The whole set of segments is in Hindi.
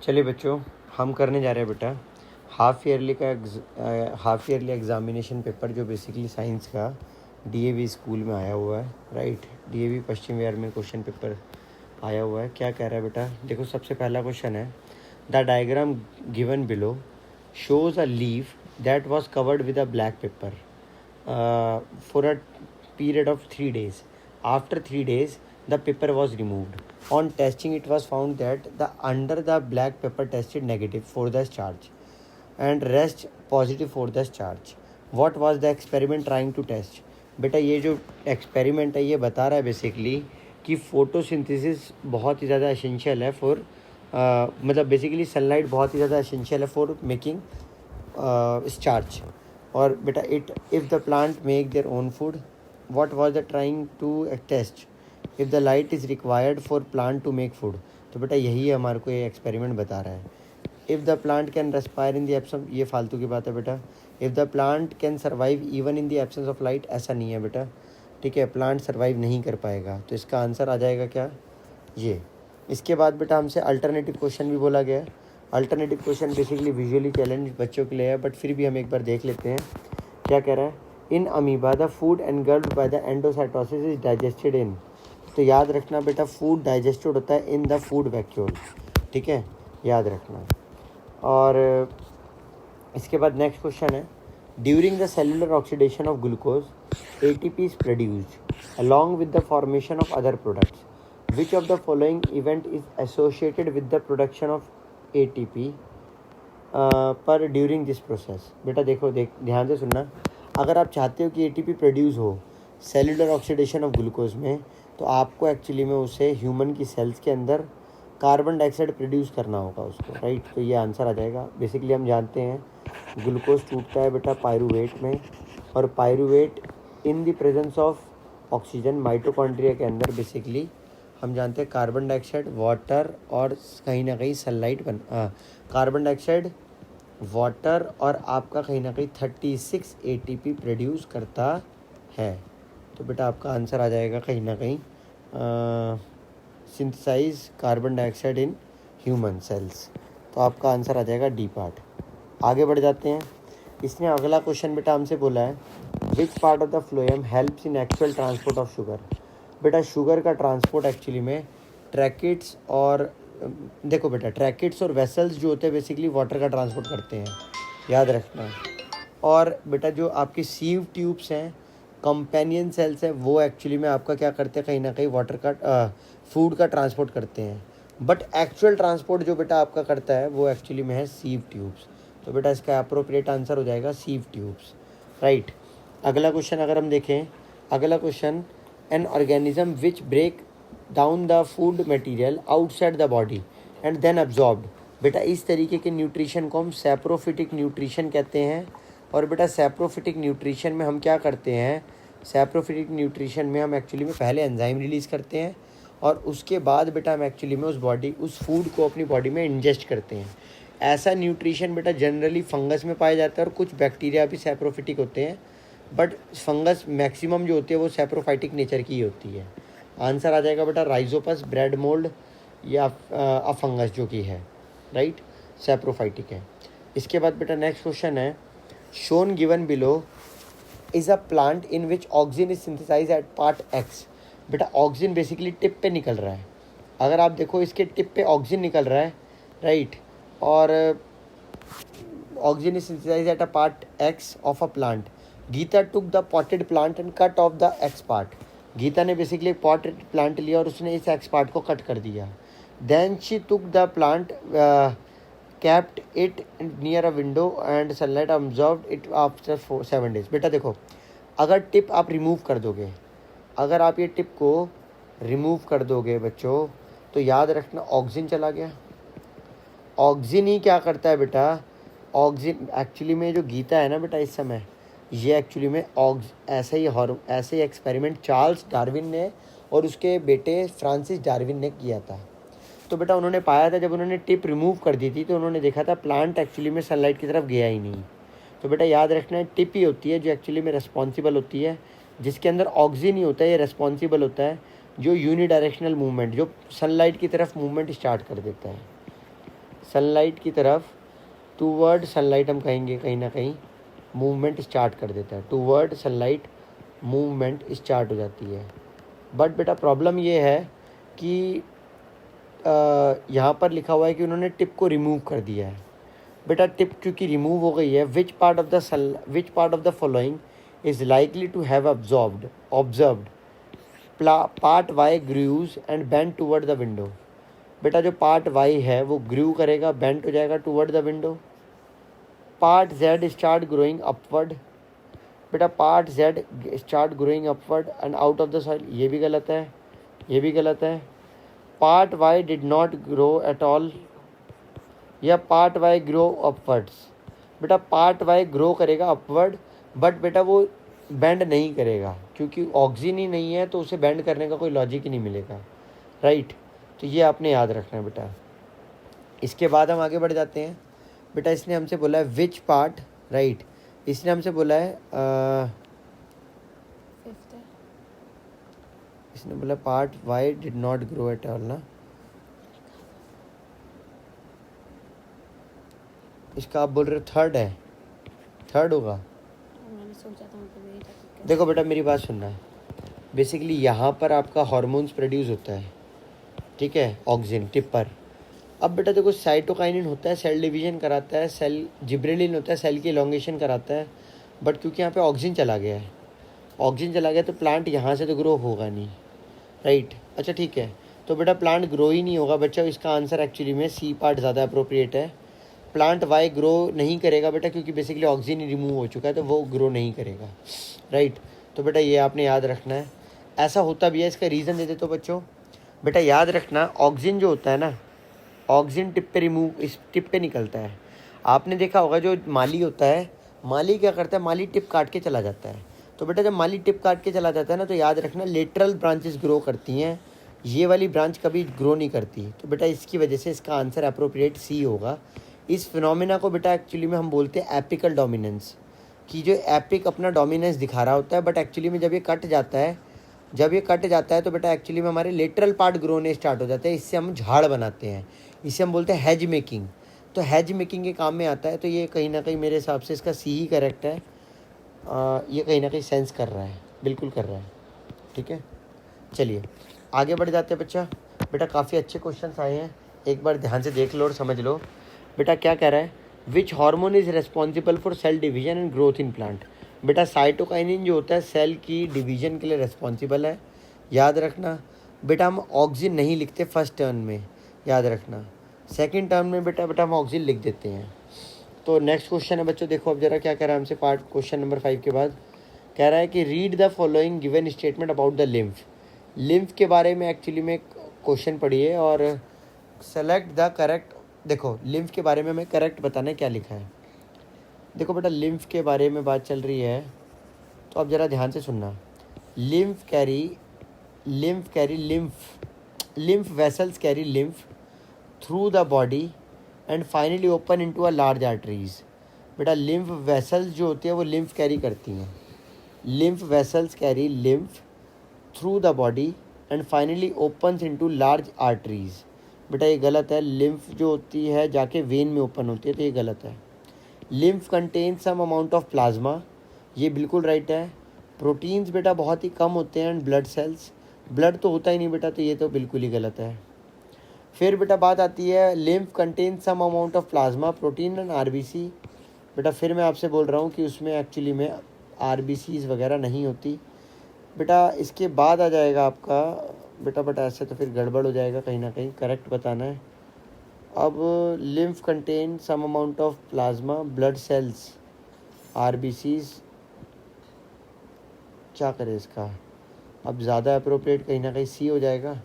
चलिए बच्चों, हम करने जा रहे हैं बेटा हाफ़ ईयरली एग्ज़ामिनेशन पेपर, जो बेसिकली साइंस का डीएवी स्कूल में आया हुआ है। राइट, डीएवी पश्चिम विहार में क्वेश्चन पेपर आया हुआ है। क्या कह रहा है बेटा, देखो सबसे पहला क्वेश्चन है, the diagram given below shows a leaf that was covered with a black pepper for a period of 3 days. After 3 days, the paper was removed. On testing, it was found that the black paper tested negative for the charge and rest positive for the charge. What was the experiment trying to test? बेटा ये जो एक्सपेरिमेंट है ये बता रहा है बेसिकली कि फोटोसिंथेसिस बहुत ही ज़्यादा एसेंशियल है फॉर मतलब बेसिकली सनलाइट बहुत ही ज़्यादा एसेंशियल है फॉर मेकिंग स्टार्च। और बेटा if the plant make their own food, what was the trying to test? If the light is required for plant to make food. तो बेटा यही हमारे को ये एक्सपेरिमेंट बता रहा है। If the plant can respire in the absence, ये फालतू की बात है बेटा। If the plant can survive even in the absence of light, ऐसा नहीं है बेटा। ठीक है, प्लांट सर्वाइव नहीं कर पाएगा, तो इसका आंसर आ जाएगा क्या, ये। इसके बाद बेटा हमसे अल्टरनेटिव क्वेश्चन भी बोला गया है। Alternative question basically visually challenge बच्चों के लिए है, बट फिर भी हम एक बार देख लेते हैं क्या कह रहा है। In amoeba the food engulfed by the endocytosis is digested इन। तो याद रखना बेटा, फूड डाइजेस्टेड होता है इन द फूड वैक्यूल। ठीक है, याद रखना। और इसके बाद नेक्स्ट क्वेश्चन है, during the cellular oxidation of glucose ATP is produced along with the formation of other products, which of the following event is associated with the production of ATP पर ड्यूरिंग दिस प्रोसेस। बेटा देखो ध्यान से सुनना, अगर आप चाहते हो कि ATP प्रोड्यूस हो सेलुलर ऑक्सीडेशन ऑफ ग्लूकोज में, तो आपको एक्चुअली में उसे ह्यूमन की सेल्स के अंदर कार्बन डाइऑक्साइड प्रोड्यूस करना होगा उसको। राइट, तो ये आंसर आ जाएगा। बेसिकली हम जानते हैं ग्लूकोज टूटता है बेटा पायरूवेट में, और pyruvate in the presence of oxygen mitochondria के अंदर बेसिकली हम जानते हैं कार्बन डाइऑक्साइड, वाटर और कहीं ना कहीं सनलाइट कार्बन डाइऑक्साइड, वाटर और आपका कहीं ना कहीं 36 ATP प्रोड्यूस करता है। तो बेटा आपका आंसर आ जाएगा कहीं ना कहीं synthesize carbon dioxide in human cells. तो आपका आंसर आ जाएगा डी पार्ट। आगे बढ़ जाते हैं। इसने अगला क्वेश्चन बेटा हमसे बोला है, which part of the phloem helps in actual transport of sugar. बेटा शुगर का ट्रांसपोर्ट एक्चुअली में ट्रैकिट्स और देखो बेटा ट्रैकिट्स और वेसल्स जो होते हैं बेसिकली वाटर का ट्रांसपोर्ट करते हैं, याद रखना। और बेटा जो आपकी सीव ट्यूब्स हैं, कंपेनियन सेल्स हैं, वो एक्चुअली में आपका क्या करते हैं, कहीं ना कहीं वाटर का फूड का ट्रांसपोर्ट करते हैं। बट एक्चुअल ट्रांसपोर्ट जो बेटा आपका करता है वो एक्चुअली में है सीव ट्यूब्स। तो बेटा इसका अप्रोप्रिएट आंसर हो जाएगा सीव ट्यूब्स। राइट, अगला क्वेश्चन अगर हम देखें, अगला question, an organism which break down the food material outside the body and then absorbed। बेटा इस तरीके के न्यूट्रिशन को हम सैप्रोफिटिक न्यूट्रिशन कहते हैं। और बेटा सैप्रोफिटिक न्यूट्रिशन में हम क्या करते हैं, सैप्रोफिटिक न्यूट्रिशन में हम एक्चुअली में पहले एंजाइम रिलीज़ करते हैं और उसके बाद बेटा हम एक्चुअली में उस फूड को अपनी बॉडी में इंजेस्ट करते हैं। ऐसा न्यूट्रिशन बेटा जनरली फंगस में पाया जाता है और कुछ बैक्टीरिया भी सैप्रोफिटिक होते हैं, बट फंगस मैक्सिमम जो होती है वो सैप्रोफाइटिक नेचर की होती है। आंसर आ जाएगा बेटा राइजोपस, ब्रेड मोल्ड या फंगस जो कि है। राइट, सैप्रोफाइटिक है। इसके बाद बेटा नेक्स्ट क्वेश्चन है, shown given below is a plant in which oxygen is synthesize at part X. बेटा ऑक्सीजन बेसिकली टिप पे निकल रहा है, अगर आप देखो इसके टिप पे ऑक्सीजन निकल रहा है। राइट, और oxygen is synthesize at a part X of a plant. Geeta took the potted plant and cut off the X part. Geeta ने बेसिकली एक पॉटेड प्लांट लिया और उसने इस एक्स पार्ट को कट कर दिया। Then she took the plant, kept it near a window and sunlight observed it after 7 days। बेटा देखो, अगर टिप आप रिमूव कर दोगे, अगर आप ये टिप को रिमूव कर दोगे बच्चों, तो याद रखना ऑक्सीजन चला गया। ऑक्सीजन ही क्या करता है बेटा, ऑक्सीजन एक्चुअली में जो गीता है ना बेटा इस समय, ये एक्चुअली में ऐसे ही एक्सपेरिमेंट चार्ल्स डार्विन ने और उसके बेटे फ्रांसिस डार्विन ने किया था। तो बेटा उन्होंने पाया था जब उन्होंने टिप रिमूव कर दी थी तो उन्होंने देखा था प्लांट एक्चुअली में सनलाइट की तरफ गया ही नहीं। तो बेटा याद रखना है टिप ही होती है जो एक्चुअली में रिस्पॉन्सिबल होती है, जिसके अंदर ऑक्सीजन ही होता है, ये रिस्पॉन्सिबल होता है जो यूनिडायरेक्शनल मूवमेंट, जो सनलाइट की तरफ मूवमेंट स्टार्ट कर देता है। सनलाइट की तरफ, टूवर्ड सनलाइट हम कहेंगे, कहीं ना कहीं मूवमेंट स्टार्ट कर देता है, टूवर्ड सनलाइट मूवमेंट स्टार्ट हो जाती है। बट बेटा प्रॉब्लम ये है कि यहाँ पर लिखा हुआ है कि उन्होंने टिप को रिमूव कर दिया है। बेटा टिप क्योंकि रिमूव हो गई है, which part of the following is likely to have observed part Y grows and bend toward the window. बेटा जो पार्ट वाई है वो ग्रू करेगा, बेंड हो जाएगा toward the window. Part Z start growing upward, बेटा part Z start growing upward and out of the soil, ये भी गलत है, ये भी गलत है। Part Y did not grow at all, या पार्ट वाई ग्रो अपवर्ड्स। बेटा पार्ट वाई ग्रो करेगा अपवर्ड, बट बेटा वो बेंड नहीं करेगा, क्योंकि ऑक्सीजन ही नहीं है तो उसे बेंड करने का कोई लॉजिक ही नहीं मिलेगा, राइट। तो ये आपने याद रखना है बेटा। इसके बाद हम आगे बढ़ जाते हैं। बेटा इसने हमसे बोला है विच पार्ट, राइट, इसने हमसे बोला है इसने बोला part Y did not grow at all ना, इसका आप बोल रहे हो थर्ड है, थर्ड होगा। देखो बेटा मेरी बात सुनना है, बेसिकली यहाँ पर आपका हार्मोन्स प्रोड्यूस होता है, ठीक है, ऑक्सीजन टिप पर। अब बेटा देखो साइटोकाइनिन होता है, सेल डिवीजन कराता है, सेल जिब्रेलिन होता है, सेल की एलोंगेशन कराता है। बट क्योंकि यहाँ पे ऑक्सीजन चला गया है, ऑक्सीजन चला गया तो प्लांट यहाँ से तो ग्रो होगा नहीं, राइट। अच्छा ठीक है, तो बेटा प्लांट ग्रो ही नहीं होगा बच्चा, इसका आंसर एक्चुअली में सी पार्ट ज़्यादा अप्रोप्रिएट है। प्लांट वाई ग्रो नहीं करेगा बेटा, क्योंकि बेसिकली ऑक्सीजन रिमूव हो चुका है तो वो ग्रो नहीं करेगा, राइट। तो बेटा ये आपने याद रखना है। ऐसा होता भी है, इसका रीज़न दे दे तो बच्चों, बेटा याद रखना ऑक्सीजन जो होता है ना, ऑक्सीजन टिप पे रिमूव, इस टिप पे निकलता है। आपने देखा होगा जो माली होता है, माली क्या करता है, माली टिप काट के चला जाता है। तो बेटा जब माली टिप काट के चला जाता है ना, तो याद रखना लेटरल ब्रांचेस ग्रो करती हैं, ये वाली ब्रांच कभी ग्रो नहीं करती। तो बेटा इसकी वजह से इसका आंसर अप्रोप्रिएट सी होगा। इस फिनोमिना को बेटा एक्चुअली में हम बोलते हैं एपिकल डोमिनेंस, कि जो एपिक अपना डोमिनेंस दिखा रहा होता है, बट एक्चुअली में जब ये कट जाता है, तो बेटा एक्चुअली में हमारे लेटरल पार्ट ग्रो होने स्टार्ट हो जाते हैं, इससे हम झाड़ बनाते हैं, इसे हम बोलते हैं हेज मेकिंग। तो हेज मेकिंग के काम में आता है। तो ये कहीं ना कहीं मेरे हिसाब से इसका सी ही करेक्ट है। ये कहीं ना कहीं सेंस कर रहा है, बिल्कुल कर रहा है, ठीक है। चलिए आगे बढ़ जाते हैं बच्चा। बेटा काफ़ी अच्छे क्वेश्चंस आए हैं, एक बार ध्यान से देख लो और समझ लो। बेटा क्या कह रहा है, which hormone is responsible for sale division and growth in plant. बेटा साइटोकाइनिन जो होता है सेल की डिवीजन के लिए रिस्पॉन्सिबल है, याद रखना। बेटा हम ऑक्सीजन नहीं लिखते फर्स्ट टर्म में, याद रखना। सेकंड टर्म में बेटा हम ऑक्सीजन लिख देते हैं। तो नेक्स्ट क्वेश्चन है बच्चों, देखो अब जरा क्या कह रहा है हमसे पार्ट क्वेश्चन नंबर 5 के बाद। कह रहा है कि read the following given statement about the lymph. Lymph के बारे में एक्चुअली में क्वेश्चन पढ़िए और सेलेक्ट द करेक्ट। देखो लिम्फ के बारे में हमें करेक्ट बताना है क्या लिखा है। देखो बेटा लिम्फ के बारे में बात चल रही है, तो अब ज़रा ध्यान से सुनना। Lymph vessels carry lymph through the body and finally open into a large arteries. बेटा लिम्फ वेसल्स जो होती है वो लिम्फ कैरी करती हैं। Lymph vessels carry lymph through the body and finally opens into large arteries. बेटा ये गलत है, लिम्फ जो होती है जाके वेन में ओपन होती है, तो ये गलत है। Lymph contain some amount of plasma, ये बिल्कुल राइट है। प्रोटीन्स बेटा बहुत ही कम होते हैं एंड ब्लड सेल्स, ब्लड तो होता ही नहीं बेटा, तो ये तो बिल्कुल ही गलत है। फिर बेटा बात आती है lymph contain some amount of plasma protein and RBC. बेटा फिर मैं आपसे बोल रहा हूँ कि उसमें एक्चुअली में आरबीसीज वगैरह नहीं होती। बेटा इसके बाद आ जाएगा आपका बेटा ऐसे तो फिर गड़बड़ हो जाएगा, कहीं ना कहीं करेक्ट बताना है। अब lymph contain some amount of plasma blood cells RBCs, क्या करें इसका, अब ज़्यादा अप्रोप्रिएट कहीं ना कहीं सी हो जाएगा,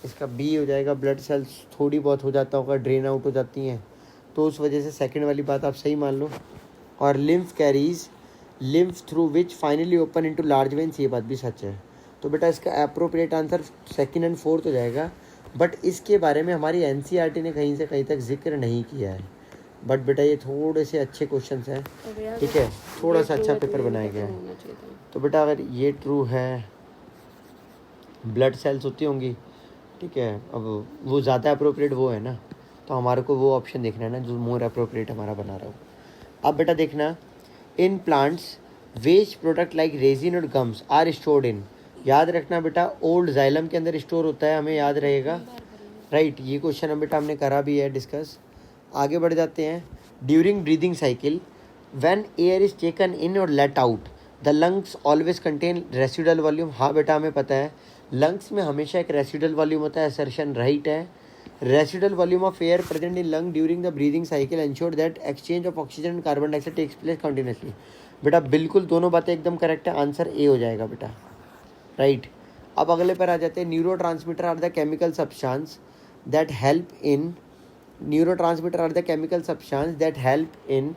इसका बी हो जाएगा। ब्लड सेल्स थोड़ी बहुत हो जाता होगा, ड्रेन आउट हो जाती हैं, तो उस वजह से सेकंड वाली बात आप सही मान लो। और lymph carries lymph through which finally open into large veins, ये बात भी सच है। तो बेटा इसका appropriate answer second and fourth हो जाएगा। बट इसके बारे में हमारी एनसीईआरटी ने कहीं से कहीं तक जिक्र नहीं किया है। बट बेटा ये थोड़े से अच्छे क्वेश्चन हैं, ठीक है, थोड़ा सा अच्छा पेपर बनाया गया है। तो बेटा अगर ये ट्रू है, ब्लड सेल्स होती होंगी, ठीक है, अब वो ज़्यादा अप्रोप्रिएट वो है ना, तो तो हमारे को वो ऑप्शन देखना है ना जो मोर अप्रोप्रिएट हमारा बना रहा हो। अब बेटा देखना, in plants waste product like resin और गम्स आर स्टोर्ड इन, याद रखना बेटा ओल्ड जाइलम के अंदर स्टोर होता है, हमें याद रहेगा, राइट। ये क्वेश्चन हम बेटा हमने करा भी है डिस्कस। आगे बढ़ जाते हैं। During breathing cycle when air is taken in और let out the lungs always contain residual volume, हाँ बेटा हमें पता है लंग्स में हमेशा एक रेसिडुअल वॉल्यूम होता है, असर्शन राइट है। Residual volume of air present in lung during the breathing cycle ensure that exchange of oxygen and carbon dioxide takes place continuously, बेटा बिल्कुल दोनों बातें एकदम करेक्ट है, आंसर ए हो जाएगा बेटा, राइट। अब अगले पर आ जाते हैं। Neurotransmitter are the chemical substance that help in, neurotransmitter are the chemical substance that help in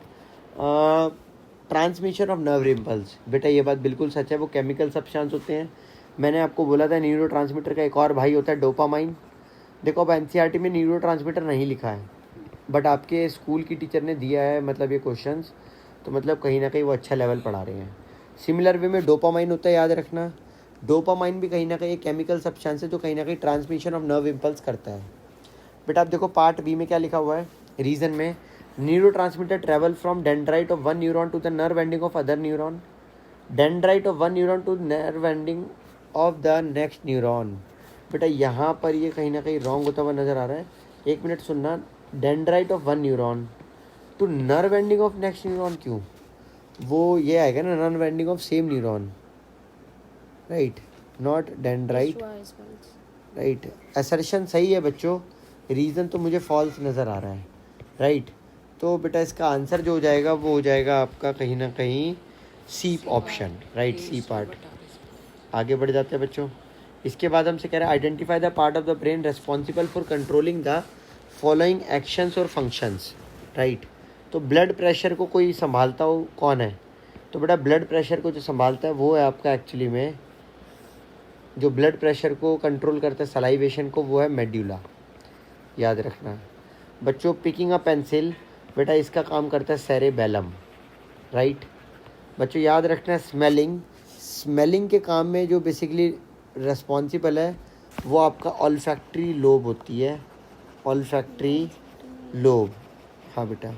transmission of nerve impulse, बेटा ये बात बिल्कुल सच है, वो केमिकल सब्सटेंस होते हैं। मैंने आपको बोला था न्यूरो ट्रांसमीटर का एक और भाई होता है डोपामाइन। देखो अब एनसीईआरटी में न्यूरो ट्रांसमीटर नहीं लिखा है, बट आपके स्कूल की टीचर ने दिया है मतलब ये क्वेश्चंस, तो मतलब कहीं ना कहीं वो अच्छा लेवल पढ़ा रहे हैं। सिमिलर वे में डोपामाइन होता है, याद रखना डोपामाइन भी कहीं ना कहीं एक केमिकल सब्सटेंस है जो कहीं ना कहीं ट्रांसमिशन ऑफ नर्व इम्पल्स करता है। बेटा आप देखो पार्ट बी में क्या लिखा हुआ है, रीजन में neurotransmitter travel from dendrite of one neuron to the nerve ending of other neuron, dendrite of one neuron to nerve ending of the next neuron. बेटा यहाँ पर ये कहीं ना कहीं रॉन्ग होता हुआ नजर आ रहा है, एक मिनट सुनना, dendrite of one neuron to nerve ending of next neuron क्यों, वो ये आएगा ना nerve ending of same neuron, right, not dendrite, right. Assertion सही है बच्चों, रीज़न तो मुझे फॉल्स नज़र आ रहा है, राइट। तो बेटा इसका आंसर जो हो जाएगा वो हो जाएगा आपका कहीं ना कहीं C option, right, C part. आगे बढ़ जाते हैं बच्चों। इसके बाद हमसे कह रहा है identify the part of the brain responsible for controlling the following actions और फंक्शंस, राइट। तो ब्लड प्रेशर को कोई संभालता हो कौन है, तो बेटा ब्लड प्रेशर को जो संभालता है वो है आपका एक्चुअली में, जो ब्लड प्रेशर को कंट्रोल करता है सलाइवेशन को, वो है मेड्यूला, याद रखना बच्चों। पिकिंग अ पेंसिल, बेटा इसका काम करता है सेरेबेलम, राइट बच्चों, याद रखना। स्मेलिंग, स्मेलिंग के काम में जो बेसिकली रिस्पॉन्सिबल है वो आपका ऑल्फैक्टरी लोब होती है, ऑल्फैक्टरी लोब, हाँ बेटा।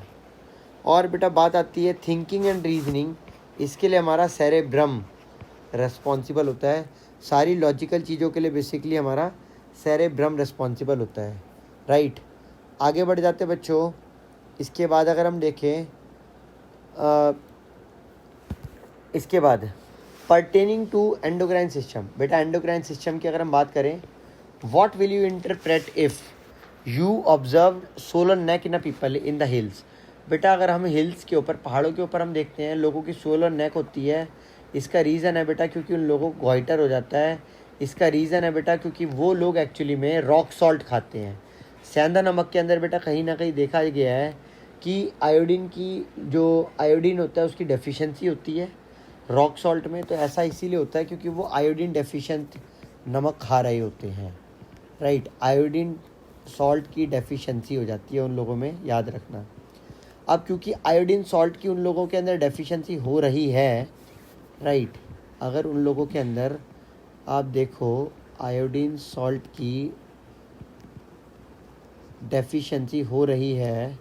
और बेटा बात आती है थिंकिंग एंड रीजनिंग, इसके लिए हमारा सेरेब्रम रिस्पॉन्सिबल होता है, सारी लॉजिकल चीज़ों के लिए बेसिकली हमारा सेरेब्रम रिस्पॉन्सिबल होता है, राइट। आगे बढ़ जाते हैं बच्चों। इसके बाद अगर हम देखें इसके बाद पर्टेनिंग टू एंडोक्राइन सिस्टम, बेटा एंडोक्राइन सिस्टम की अगर हम बात करें, what will you interpret if you observe solar neck in a people in the hills, बेटा अगर हम हिल्स के ऊपर पहाड़ों के ऊपर हम देखते हैं लोगों की सोलर नेक होती है, इसका रीज़न है बेटा क्योंकि उन लोगों को गॉइटर हो जाता है, इसका रीज़न है बेटा क्योंकि वो लोग एक्चुअली में रॉक सॉल्ट खाते हैं। सेंधा नमक के अंदर बेटा कहीं ना कहीं देखा गया है कि आयोडीन की जो आयोडीन होता है उसकी डेफिशिएंसी होती है रॉक सॉल्ट में, तो ऐसा इसीलिए होता है क्योंकि वो आयोडीन डेफिशिएंट नमक खा रहे होते हैं, राइट। आयोडीन सॉल्ट की डेफिशिएंसी हो जाती है उन लोगों में, याद रखना। अब क्योंकि आयोडीन सॉल्ट की उन लोगों के अंदर डेफिशिएंसी हो रही है, राइट, अगर उन लोगों के अंदर आप देखो आयोडीन सॉल्ट की डेफिशिएंसी हो रही है,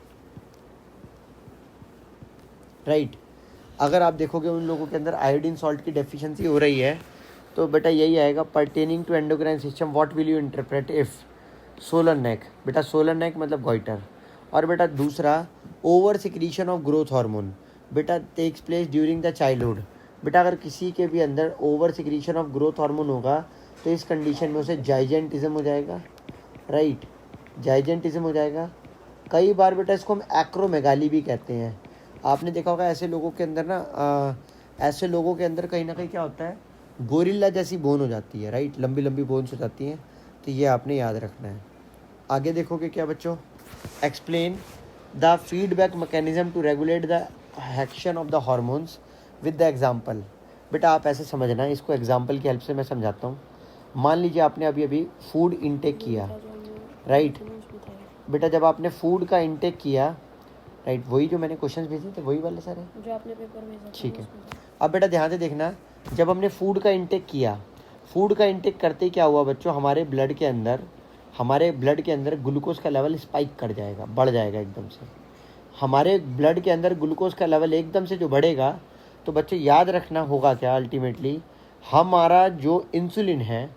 राइट, अगर आप देखोगे उन लोगों के अंदर आयोडीन सॉल्ट की डेफिशिएंसी हो रही है तो बेटा यही आएगा pertaining to endocrine system what will you interpret if solar neck, बेटा सोलर नेक मतलब गॉइटर। और बेटा दूसरा over secretion of growth hormone, बेटा takes place during the childhood, बेटा अगर किसी के भी अंदर over secretion of growth hormone होगा तो इस कंडीशन में उसे जाइजेंटिज्म हो जाएगा, राइट, जाइजेंटिज्म हो जाएगा। कई बार बेटा इसको हम एक्रोमेगाली भी कहते हैं, आपने देखा होगा ऐसे लोगों के अंदर ना ऐसे लोगों के अंदर कहीं ना कहीं क्या होता है गोरिल्ला जैसी बोन हो जाती है, राइट, लंबी लंबी बोन्स हो जाती हैं, तो ये आपने याद रखना है। आगे देखोगे क्या बच्चों, explain the feedback mechanism to regulate the action of the hormones with the example, बेटा आप ऐसे समझना, इसको एग्जाम्पल की हेल्प से मैं समझाता हूँ। मान लीजिए आपने अभी अभी फूड इनटेक किया, राइट, बेटा जब आपने फूड का इनटेक किया, राइट, वही जो मैंने क्वेश्चंस भेजे थे वही वाले सारे जो आपने पेपर भेजा, ठीक है। अब बेटा ध्यान से देखना, जब हमने फूड का इंटेक किया, फूड का इंटेक करते ही क्या हुआ बच्चों, हमारे ब्लड के अंदर हमारे ब्लड के अंदर ग्लूकोज का लेवल स्पाइक कर जाएगा, बढ़ जाएगा एकदम से। हमारे ब्लड के अंदर ग्लूकोज का लेवल एकदम से जो बढ़ेगा, तो बच्चे याद रखना होगा क्या, अल्टीमेटली हमारा जो इंसुलिन है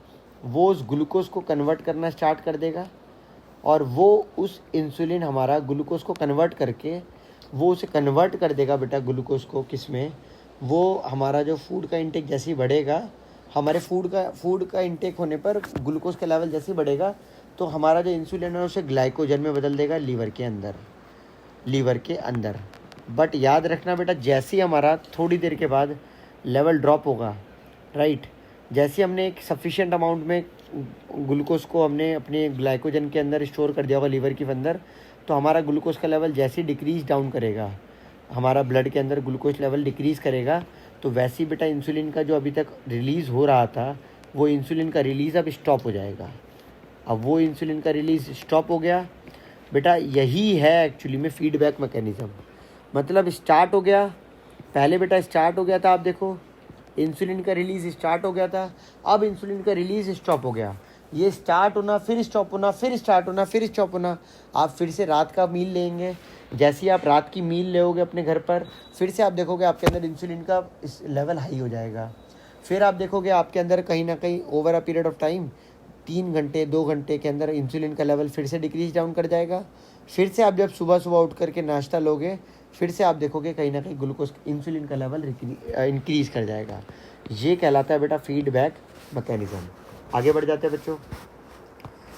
वो उस ग्लूकोज को कन्वर्ट करना स्टार्ट कर देगा, और वो उस इंसुलिन हमारा ग्लूकोज को कन्वर्ट करके वो उसे कन्वर्ट कर देगा बेटा ग्लूकोज को किस में, वो हमारा जो फूड का इंटेक जैसे ही बढ़ेगा, हमारे फूड का इंटेक होने पर ग्लूकोज का लेवल जैसे ही बढ़ेगा, तो हमारा जो इंसुलिन है उसे ग्लाइकोजन में बदल देगा लीवर के अंदर। बट याद रखना बेटा, जैसे ही हमारा थोड़ी देर के बाद लेवल ड्रॉप होगा, राइट, जैसे हमने एक सफिशिएंट अमाउंट में ग्लूकोज को हमने अपने ग्लाइकोजन के अंदर स्टोर कर दिया होगा लीवर के अंदर, तो हमारा ग्लूकोज का लेवल जैसे ही डिक्रीज डाउन करेगा, हमारा ब्लड के अंदर ग्लूकोज लेवल डिक्रीज़ करेगा, तो वैसे ही बेटा इंसुलिन का जो अभी तक रिलीज़ हो रहा था, वो इंसुलिन का रिलीज़ अब स्टॉप हो जाएगा। अब वो इंसुलिन का रिलीज़ स्टॉप हो गया बेटा, यही है एक्चुअली में फीडबैक मैकेनिज़्म। मतलब स्टार्ट हो गया, पहले बेटा स्टार्ट हो गया था, आप देखो इंसुलिन का रिलीज़ स्टार्ट हो गया था, अब इंसुलिन का रिलीज़ स्टॉप हो गया। ये स्टार्ट होना, फिर स्टॉप होना, फिर स्टार्ट होना, फिर स्टॉप होना। आप फिर से रात का मील लेंगे, जैसे ही आप रात की मील लेोगे अपने घर पर, फिर से आप देखोगे आपके अंदर इंसुलिन का लेवल हाई हो जाएगा। फिर आप देखोगे आपके अंदर कहीं ना कहीं over a period of time 3 घंटे 2 घंटे के अंदर इंसुलिन का लेवल फिर से डिक्रीज डाउन कर जाएगा। फिर से आप जब सुबह सुबह उठ करके नाश्ता लोगे, फिर से आप देखोगे कहीं ना कहीं ग्लूकोज इंसुलिन का लेवल इंक्रीज़ कर जाएगा। ये कहलाता है बेटा फीडबैक मैकेनिज़्म। आगे बढ़ जाते हैं बच्चों।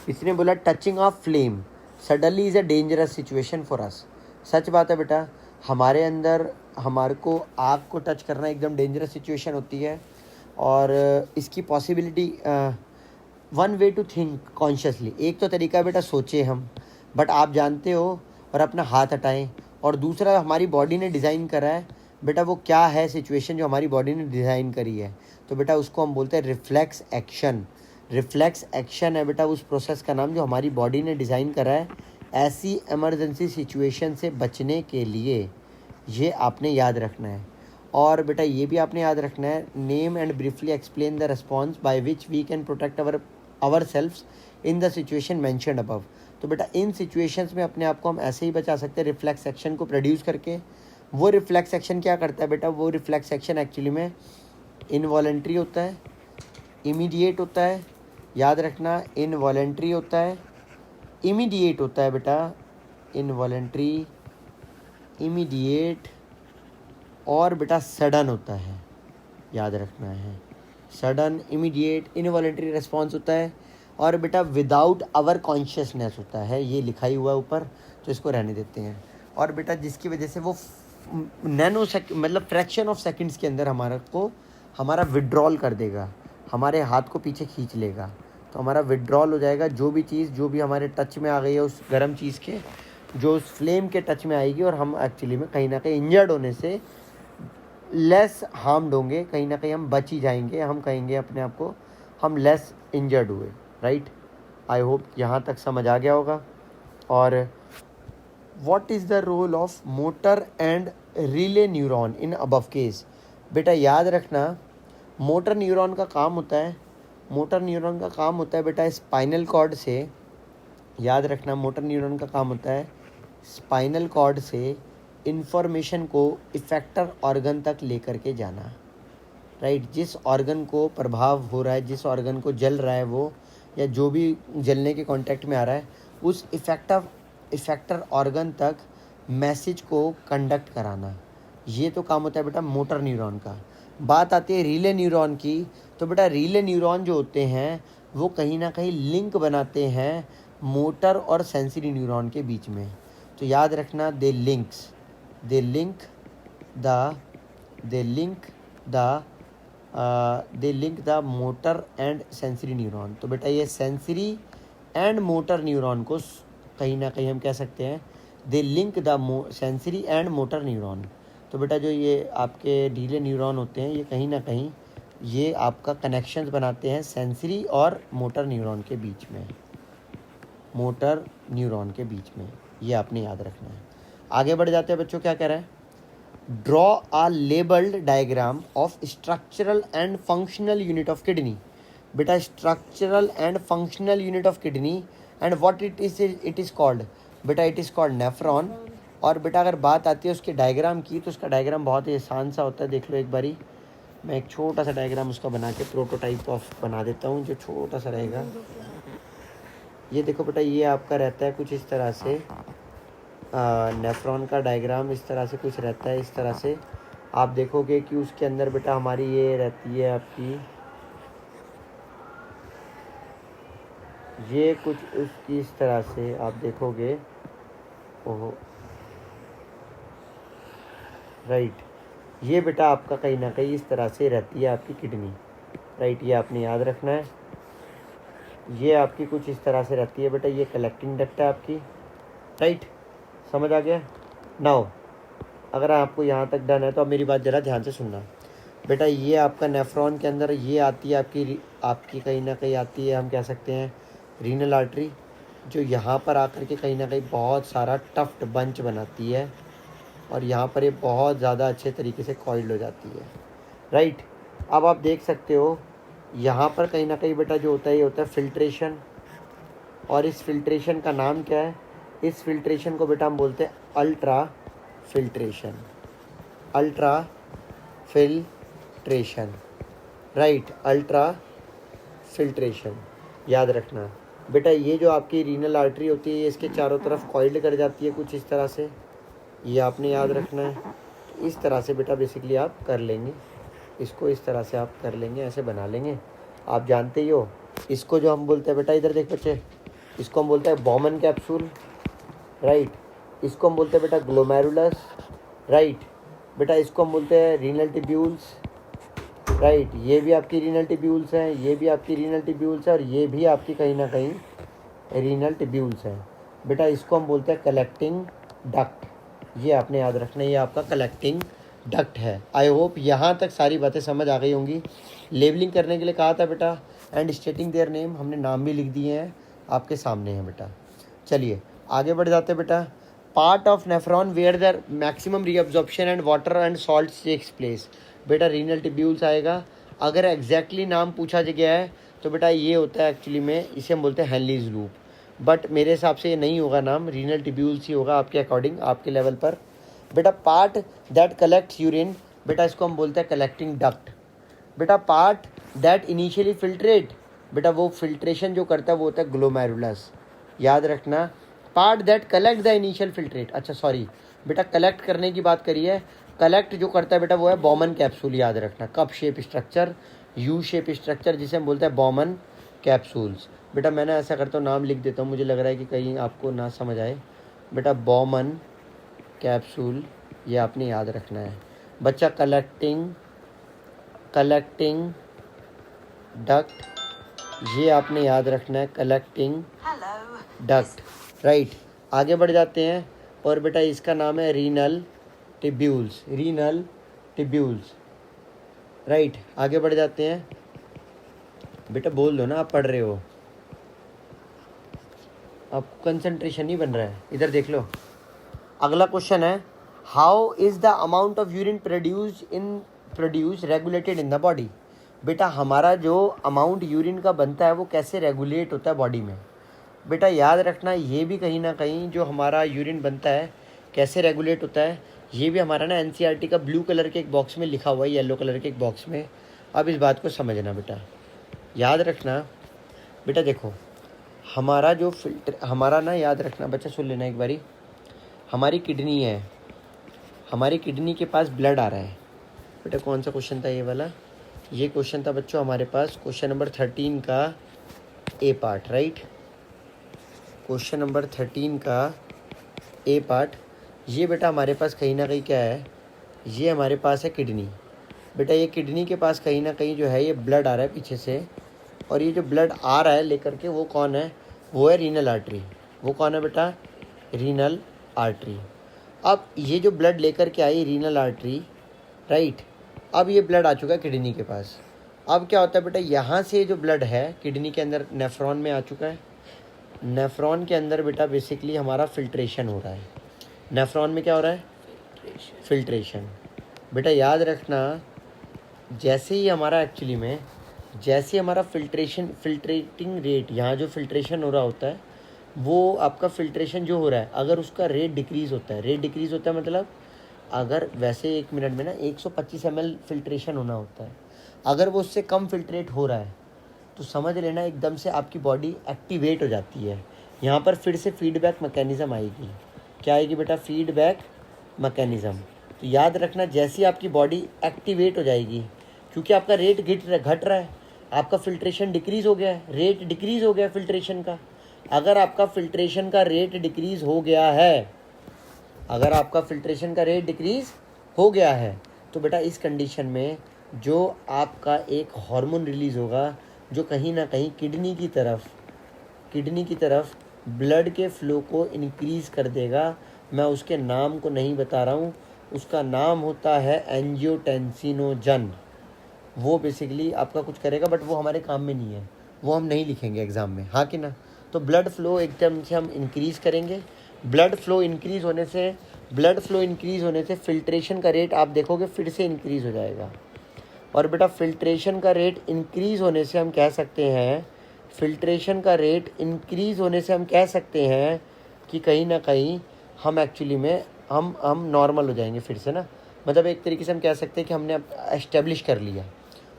इसने बोला touching of flame suddenly is a dangerous situation for us. सच बात है बेटा, हमारे अंदर हमारे को आग को टच करना एकदम डेंजरस सिचुएशन होती है, और इसकी possibility one way to think consciously, एक तो तरीका है बेटा सोचे हम, बट आप जानते हो, और अपना हाथ हटाएं, और दूसरा हमारी बॉडी ने डिज़ाइन करा है बेटा, वो क्या है सिचुएशन जो हमारी बॉडी ने डिज़ाइन करी है, तो बेटा उसको हम बोलते हैं रिफ्लेक्स एक्शन। रिफ्लेक्स एक्शन है बेटा उस प्रोसेस का नाम जो हमारी बॉडी ने डिज़ाइन करा है ऐसी इमरजेंसी सिचुएशन से बचने के लिए। ये आपने याद रखना है। और बेटा ये भी आपने याद रखना है, name and briefly explain the response by which we can protect our selfs in the situation mentioned above. तो बेटा इन सिचुएशंस में अपने आप को हम ऐसे ही बचा सकते हैं रिफ्लेक्स एक्शन को प्रोड्यूस करके। वो रिफ्लेक्स एक्शन क्या करता है बेटा, वो रिफ्लेक्स एक्शन एक्चुअली में इनवॉलेंट्री होता है, इमीडिएट होता है, याद रखना इनवॉलेंट्री होता है, इमीडिएट होता है बेटा, इनवॉलेंट्री, इमीडिएट, और बेटा सडन होता है, याद रखना है। सडन, इमीडिएट, इनवॉलेंट्री रिस्पॉन्स होता है, और बेटा विदाउट आवर कॉन्शियसनेस होता है। ये लिखा ही हुआ है ऊपर, तो इसको रहने देते हैं। और बेटा जिसकी वजह से वो नैनो मतलब फ्रैक्शन ऑफ सेकंड्स के अंदर हमारा विड्रॉल कर देगा, हमारे हाथ को पीछे खींच लेगा, तो हमारा विड्रॉल हो जाएगा। जो भी चीज़ जो भी हमारे टच में आ गई है उस गर्म चीज़ के, जो उस फ्लेम के टच में आएगी, और हम एक्चुअली में कहीं ना कहीं इंजर्ड होने से लेस हार्म्ड होंगे, कहीं ना कहीं हम बच ही जाएंगे, हम कहेंगे अपने आप को हम लेस इंजर्ड हुए, राइट। आई होप यहाँ तक समझ आ गया होगा। और what is the role of motor and relay neuron in above case. बेटा याद रखना, मोटर न्यूरॉन का काम होता है बेटा स्पाइनल कॉर्ड से, याद रखना मोटर न्यूरॉन का काम होता है स्पाइनल कॉर्ड से इन्फॉर्मेशन को इफेक्टर ऑर्गन तक लेकर के जाना, राइट। जिस ऑर्गन को प्रभाव हो रहा है, जिस ऑर्गन को जल रहा है वो, या जो भी जलने के कांटेक्ट में आ रहा है, उस इफेक्टर ऑर्गन तक मैसेज को कंडक्ट कराना, ये तो काम होता है बेटा मोटर न्यूरॉन का। बात आती है रिले न्यूरॉन की, तो बेटा रिले न्यूरॉन जो होते हैं वो कहीं ना कहीं लिंक बनाते हैं मोटर और सेंसरी न्यूरॉन के बीच में। तो याद रखना they link the motor and sensory neuron. तो बेटा ये सेंसरी एंड मोटर न्यूरॉन को कहीं ना कहीं हम कह सकते हैं they link the sensory and motor neuron. तो बेटा जो ये आपके रीले न्यूरॉन होते हैं, ये कहीं ना कहीं ये आपका कनेक्शंस बनाते हैं सेंसरी और मोटर न्यूरॉन के बीच में, ये आपने याद रखना है। आगे बढ़ जाते हैं बच्चों, क्या कह रहा है, draw a labelled diagram of structural and functional unit of kidney. बेटा structural and functional unit of kidney and what it is called बेटा, इट इज़ कॉल्ड नेफ्रॉन। और बेटा अगर बात आती है उसके डायग्राम की, तो उसका डायग्राम बहुत ही आसान सा होता है। देख लो एक बारी, मैं एक छोटा सा डायग्राम उसका बना के प्रोटोटाइप ऑफ बना देता हूँ, जो छोटा सा रहेगा। ये देखो बेटा, ये आपका रहता है कुछ इस तरह से, नेफ्रॉन का डायग्राम इस तरह से कुछ रहता है। इस तरह से आप देखोगे कि उसके अंदर बेटा हमारी ये रहती है आपकी, ये कुछ उसकी इस तरह से आप देखोगे। ओहो, राइट, ये बेटा आपका कहीं ना कहीं इस तरह से रहती है आपकी किडनी। राइट, ये आपने याद रखना है। ये आपकी कुछ इस तरह से रहती है बेटा, ये कलेक्टिंग डक्ट है आपकी। राइट, समझ आ गया। नाउ अगर आपको यहाँ तक डन है तो अब मेरी बात ज़रा ध्यान से सुनना बेटा। ये आपका नेफ्रॉन के अंदर ये आती है आपकी कहीं ना कहीं आती है, हम कह सकते हैं रीनल आर्टरी, जो यहाँ पर आकर के कहीं ना कहीं बहुत सारा टफ्ट बंच बनाती है, और यहाँ पर ये बहुत ज़्यादा अच्छे तरीके से कॉइल्ड हो जाती है। राइट, अब आप देख सकते हो यहाँ पर कहीं ना कहीं बेटा जो होता है, ये होता है फिल्ट्रेशन। और इस फिल्ट्रेशन का नाम क्या है? इस फिल्ट्रेशन को बेटा हम बोलते हैं ultra filtration. Ultra filtration, right, ultra filtration. याद रखना बेटा, ये जो आपकी रीनल आर्टरी होती है, ये इसके चारों तरफ कॉइल्ड कर जाती है कुछ इस तरह से, ये आपने याद रखना है। इस तरह से बेटा बेसिकली आप कर लेंगे इसको, इस तरह से आप कर लेंगे, ऐसे बना लेंगे। आप जानते ही हो इसको जो हम बोलते हैं बेटा, इधर देख बच्चे, इसको हम बोलते हैं बॉमन कैप्सूल। राइट, इसको हम बोलते हैं बेटा ग्लोमेरुलस। राइट बेटा, इसको हम बोलते हैं रीनल टिब्यूल्स। राइट, ये भी आपकी रीनल टिब्यूल्स हैं, ये भी आपकी रीनल टिब्यूल्स है, और ये भी आपकी कहीं ना कहीं रीनल टिब्यूल्स हैं बेटा। इसको हम बोलते हैं कलेक्टिंग डक्ट। ये आपने याद रखना है, ये आपका कलेक्टिंग डक्ट है। आई होप यहाँ तक सारी बातें समझ आ गई होंगी। लेबलिंग करने के लिए कहा था बेटा, एंड स्टेटिंग देयर नेम, हमने नाम भी लिख दिए हैं, आपके सामने हैं बेटा। चलिए आगे बढ़ जाते हैं बेटा। Part of nephron where the maximum reabsorption and water and salt takes place. बेटा रीनल टिब्यूल्स आएगा। अगर एग्जैक्टली नाम पूछा गया है तो बेटा ये होता है एक्चुअली में, इसे हम बोलते हैं हेनलीज लूप, बट मेरे हिसाब से ये नहीं होगा नाम, रीनल टिब्यूल्स ही होगा आपके अकॉर्डिंग, आपके लेवल पर। बेटा पार्ट दैट कलेक्ट्स यूरिन, बेटा इसको हम बोलते हैं कलेक्टिंग डक्ट। बेटा पार्ट दैट इनिशियली फिल्ट्रेट, बेटा वो फिल्ट्रेशन जो करता है वो होता है ग्लोमेरुलस। याद रखना, part that collect the initial filtrate, अच्छा सॉरी बेटा, कलेक्ट करने की बात करी है, कलेक्ट जो करता है बेटा वो है बॉमन कैप्सूल। याद रखना, cup shape structure, U shape structure, जिसे हम बोलते हैं बॉमन कैप्सूल्स। बेटा मैंने ऐसा करता हूँ, नाम लिख देता हूँ, मुझे लग रहा है कि कहीं आपको ना समझ आए। बेटा बॉमन कैप्सूल, ये आपने याद रखना है बच्चा। कलेक्टिंग डक्ट, ये आपने याद रखना है, कलेक्टिंग डक्ट। राइट, आगे बढ़ जाते हैं, और बेटा इसका नाम है renal tubules. Renal tubules, right, आगे बढ़ जाते हैं। बेटा बोल दो ना, आप पढ़ रहे हो, आपको कंसंट्रेशन नहीं बन रहा है। इधर देख लो, अगला क्वेश्चन है, how is the amount of urine produce regulated in the body. बेटा हमारा जो अमाउंट यूरिन का बनता है वो कैसे रेगुलेट होता है बॉडी में। बेटा याद रखना, ये भी कहीं ना कहीं जो हमारा यूरिन बनता है कैसे रेगुलेट होता है, ये भी हमारा ना एनसीईआरटी का ब्लू कलर के एक बॉक्स में लिखा हुआ है, येलो कलर के एक बॉक्स में। अब इस बात को समझना बेटा, याद रखना बेटा, देखो हमारा जो हमारा ना, याद रखना बच्चा, सुन लेना एक बारी, हमारी किडनी है, हमारी किडनी के पास ब्लड आ रहा है। बेटा कौन सा क्वेश्चन था ये वाला? ये क्वेश्चन था बच्चों हमारे पास क्वेश्चन नंबर 13 का ए पार्ट। राइट, क्वेश्चन नंबर 13 का ए पार्ट। ये बेटा हमारे पास कहीं ना कहीं क्या है, ये हमारे पास है किडनी। बेटा ये किडनी के पास कहीं ना कहीं जो है ये ब्लड आ रहा है पीछे से, और ये जो ब्लड आ रहा है लेकर के, वो कौन है? वो है रीनल आर्टरी। वो कौन है बेटा? Renal artery. अब ये जो ब्लड लेकर के आई रीनल आर्टरी, राइट, अब ये ब्लड आ चुका है किडनी के पास। अब क्या होता है बेटा, यहाँ से जो ब्लड है किडनी के अंदर नेफ्रॉन में आ चुका है। नेफ्रॉन के अंदर बेटा बेसिकली हमारा फिल्ट्रेशन हो रहा है। नेफ्रॉन में क्या हो रहा है? फिल्ट्रेशन। बेटा याद रखना, जैसे ही हमारा एक्चुअली में, जैसे हमारा फिल्ट्रेटिंग रेट, यहाँ जो फिल्ट्रेशन हो रहा होता है, वो आपका फिल्ट्रेशन जो हो रहा है, अगर उसका रेट डिक्रीज़ होता है, रेट डिक्रीज़ होता है मतलब अगर वैसे 1 मिनट में ना 125 ml फिल्ट्रेशन होना होता है, अगर वो उससे कम फिल्ट्रेट हो रहा है तो समझ लेना एकदम से आपकी बॉडी एक्टिवेट हो जाती है। यहाँ पर फिर से फीडबैक मैकेनिज़्म आएगी। क्या आएगी बेटा? Feedback mechanism. तो याद रखना, जैसी आपकी बॉडी एक्टिवेट हो जाएगी, क्योंकि आपका रेट घट रहा है, आपका फिल्ट्रेशन डिक्रीज़ हो गया है, रेट डिक्रीज़ हो गया फिल्ट्रेशन का। अगर आपका फिल्ट्रेशन का रेट डिक्रीज़ हो गया है, अगर आपका फिल्ट्रेशन का रेट डिक्रीज़ हो गया है तो बेटा इस कंडीशन में जो आपका एक हार्मोन रिलीज़ होगा जो कहीं ना कहीं किडनी की तरफ ब्लड के फ़्लो को इंक्रीज़ कर देगा। मैं उसके नाम को नहीं बता रहा हूँ, उसका नाम होता है एंजियोटेंसिनोजन। वो बेसिकली आपका कुछ करेगा, बट वो हमारे काम में नहीं है, वो हम नहीं लिखेंगे एग्ज़ाम में, हाँ कि ना। तो ब्लड फ्लो एकदम से हम इंक्रीज़ करेंगे। ब्लड फ्लो इंक्रीज़ होने से फिल्ट्रेशन का रेट आप देखोगे फिर से इंक्रीज़ हो जाएगा। और बेटा फिल्ट्रेशन का रेट इंक्रीज़ होने से हम कह सकते हैं, कि कहीं ना कहीं हम एक्चुअली में हम नॉर्मल हो जाएंगे फिर से ना। मतलब एक तरीके से हम कह सकते हैं कि हमने एस्टेब्लिश कर लिया।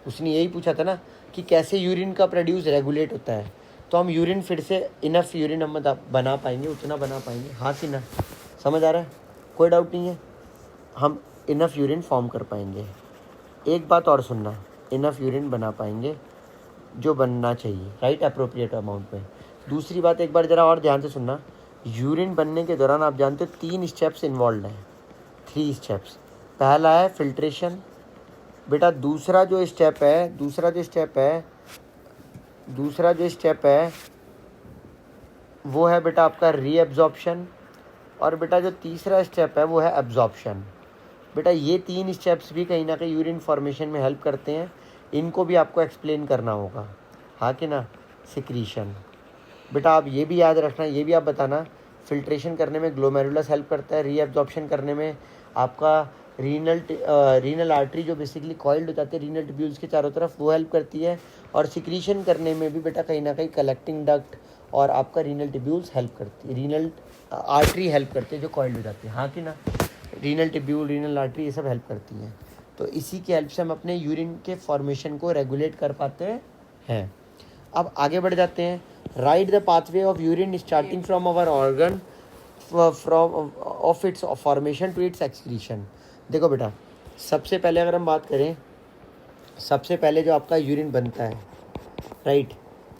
उसने यही पूछा था ना कि कैसे यूरिन का प्रोड्यूस रेगुलेट होता है, तो हम यूरिन फिर से इनफ यूरिन हम बना पाएंगे, उतना बना पाएंगे, हाँ कि ना। समझ आ रहा है? कोई डाउट नहीं है, हम इनफ यूरिन फॉर्म कर पाएंगे। एक बात और सुनना, इनफ यूरिन बना पाएंगे जो बनना चाहिए, राइट, अप्रोप्रिएट अमाउंट में। दूसरी बात एक बार ज़रा और ध्यान से सुनना, यूरिन बनने के दौरान आप जानते हो 3 स्टेप्स इन्वॉल्व हैं, 3 स्टेप्स। पहला है फिल्ट्रेशन बेटा, दूसरा जो स्टेप है वो है बेटा आपका रीएब्जॉर्प्शन, और बेटा जो तीसरा स्टेप है वो है एब्जॉर्प्शन। बेटा ये 3 स्टेप्स भी कहीं ना कहीं यूरिन फॉर्मेशन में हेल्प करते हैं, इनको भी आपको एक्सप्लेन करना होगा, हाँ कि ना। सिक्रीशन बेटा आप ये भी याद रखना, ये भी आप बताना, फिल्ट्रेशन करने में ग्लोमेरुलस हेल्प करता है, रीएब्जॉर्प्शन करने में आपका रीनल आर्टरी जो बेसिकली कॉइल्ड हो जाती है रीनल ट्यूब्यूल्स के चारों तरफ, वो हेल्प करती है। और सिक्रीशन करने में भी बेटा कहीं ना कहीं कलेक्टिंग डक्ट और आपका रीनल ट्यूब्यूल्स हेल्प करती है, रीनल आर्टरी हेल्प करती है जो कॉइल्ड हो जाती है, हाँ कि ना। रीनल ट्यूब्यूल, रीनल आर्टरी ये सब हेल्प करती हैं। तो इसी की हेल्प से हम अपने यूरिन के फॉर्मेशन को रेगुलेट कर पाते हैं। अब आगे बढ़ जाते हैं। Right the pathway of urine starting from our organ of its formation to its excretion. देखो बेटा, सबसे पहले अगर हम बात करें, सबसे पहले जो आपका यूरिन बनता है, राइट,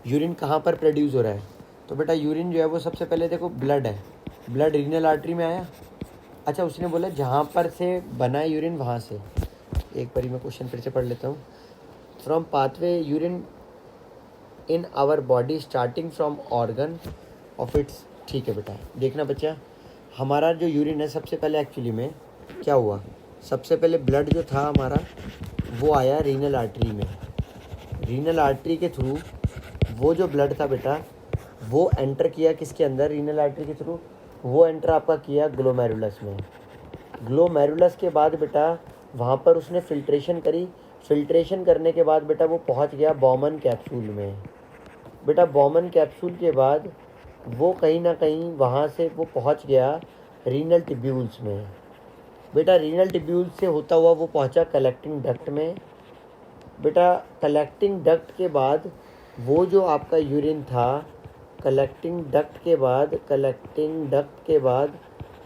यूरिन कहाँ पर प्रोड्यूस हो रहा है, तो बेटा यूरिन जो है वो सबसे पहले देखो ब्लड है, ब्लड रीनल आर्टरी में आया। अच्छा, उसने बोला जहाँ पर से बना है यूरिन वहाँ से, एक बारी मैं क्वेश्चन फिर से पढ़ लेता हूँ। From pathway urine in our body starting from organ of its. ठीक है बेटा, देखना बच्चा, हमारा जो यूरिन है सबसे पहले एक्चुअली में क्या हुआ, सबसे पहले ब्लड जो था हमारा वो आया रीनल आर्टरी में। रीनल आर्टरी के थ्रू वो जो ब्लड था बेटा वो एंटर किया किसके अंदर, रीनल आर्टरी के थ्रू वो एंटर आपका किया ग्लोमेरुलस में। ग्लोमेरुलस के बाद बेटा वहाँ पर उसने फिल्ट्रेशन करी, फिल्ट्रेशन करने के बाद बेटा वो पहुँच गया बॉमन कैप्सूल में। बेटा बॉमन कैप्सूल के बाद वो कहीं ना कहीं वहाँ से वो पहुँच गया रीनल ट्यूब्यूल्स में। बेटा रीनल ट्यूब्यूल्स से होता हुआ वो पहुँचा कलेक्टिंग डक्ट में। बेटा कलेक्टिंग डक्ट के बाद वो जो आपका यूरिन था, कलेक्टिंग डक्ट के बाद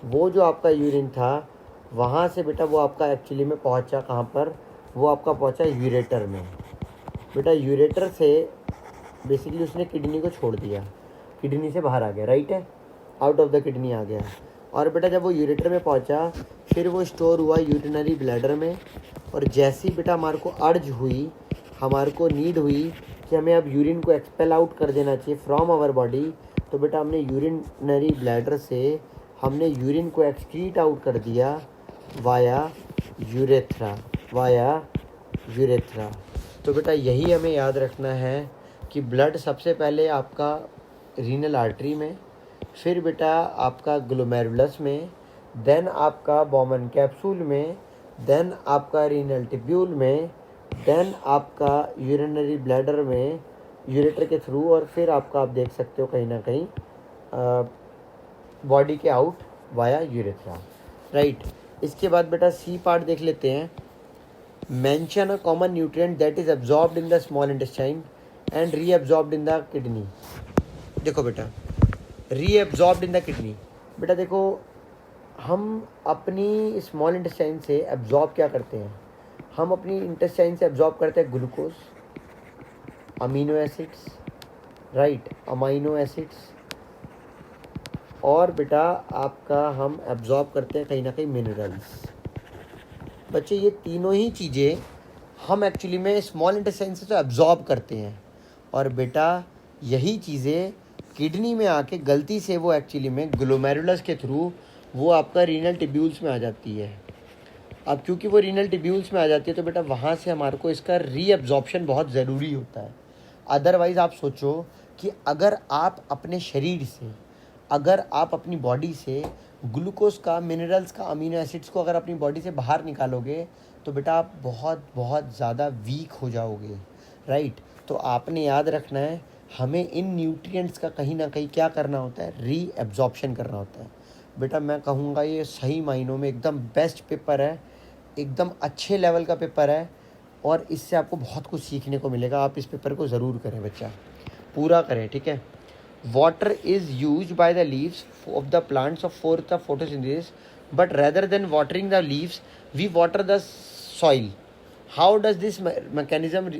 वो जो आपका यूरिन था वहाँ से बेटा वो आपका एक्चुअली में पहुँचा कहाँ पर, वो आपका पहुँचा यूरेटर में। बेटा यूरेटर से बेसिकली उसने किडनी को छोड़ दिया, किडनी से बाहर आ गया, राइट है, आउट ऑफ द किडनी आ गया। और बेटा जब वो यूरेटर में पहुंचा फिर वो स्टोर हुआ यूरिनरी ब्लैडर में। और जैसी बेटा हमारे को अर्ज हुई, हमारे को नीड हुई कि हमें अब यूरिन को एक्सपेल आउट कर देना चाहिए फ्रॉम आवर बॉडी, तो बेटा हमने यूरिनरी ब्लैडर से हमने यूरिन को एक्सक्रीट आउट कर दिया वाया यूरेथ्रा। तो बेटा यही हमें याद रखना है कि ब्लड सबसे पहले आपका रीनल आर्टरी में, फिर बेटा आपका ग्लोमेरुलस में, देन आपका बॉमन कैप्सूल में, देन आपका रीनल ट्यूब्यूल में, देन आपका यूरिनरी ब्लैडर में यूरेटर के थ्रू, और फिर आपका आप देख सकते हो कहीं ना कहीं बॉडी के आउट वाया यूरेथ्रा, राइट। इसके बाद बेटा सी पार्ट देख लेते हैं। Mention a common nutrient that is absorbed in the small intestine and reabsorbed in the kidney. देखो बेटा, रीअब्जॉर्ब्ड इन द किडनी, बेटा देखो हम अपनी स्मॉल इंटेस्टाइन से एब्जॉर्ब क्या करते हैं, हम अपनी इंटेस्टाइन से एब्जॉर्ब करते हैं glucose, amino acids, right, amino acids, और बेटा आपका हम एब्जॉर्ब करते हैं कहीं ना कहीं मिनरल्स। बच्चे ये तीनों ही चीज़ें हम एक्चुअली में स्मॉल इंटेस्टाइन से तो एब्जॉर्ब करते हैं, और बेटा यही चीज़ें किडनी में आके गलती से वो एक्चुअली में ग्लोमेरुलस के थ्रू वो आपका रीनल टिब्यूल्स में आ जाती है। अब क्योंकि वो रीनल टिब्यूल्स में आ जाती है तो बेटा वहाँ से हमारे को इसका रीअब्जॉर्प्शन बहुत ज़रूरी होता है। अदरवाइज़ आप सोचो कि अगर आप अपने शरीर से, अगर आप अपनी बॉडी से ग्लूकोज का, मिनरल्स का, अमीनो एसिड्स को अगर अपनी बॉडी से बाहर निकालोगे तो बेटा आप बहुत बहुत ज़्यादा वीक हो जाओगे, राइट। तो आपने याद रखना है हमें इन न्यूट्रिएंट्स का कहीं ना कहीं क्या करना होता है, रीअब्जॉर्प्शन करना होता है। बेटा मैं कहूँगा ये सही मायनों में एकदम बेस्ट पेपर है, एकदम अच्छे लेवल का पेपर है, और इससे आपको बहुत कुछ सीखने को मिलेगा। आप इस पेपर को ज़रूर करें बच्चा, पूरा करें, ठीक है। Water is used by the leaves of the plants for the photosynthesis, but rather than watering the leaves, we water the soil. How does this mechanism?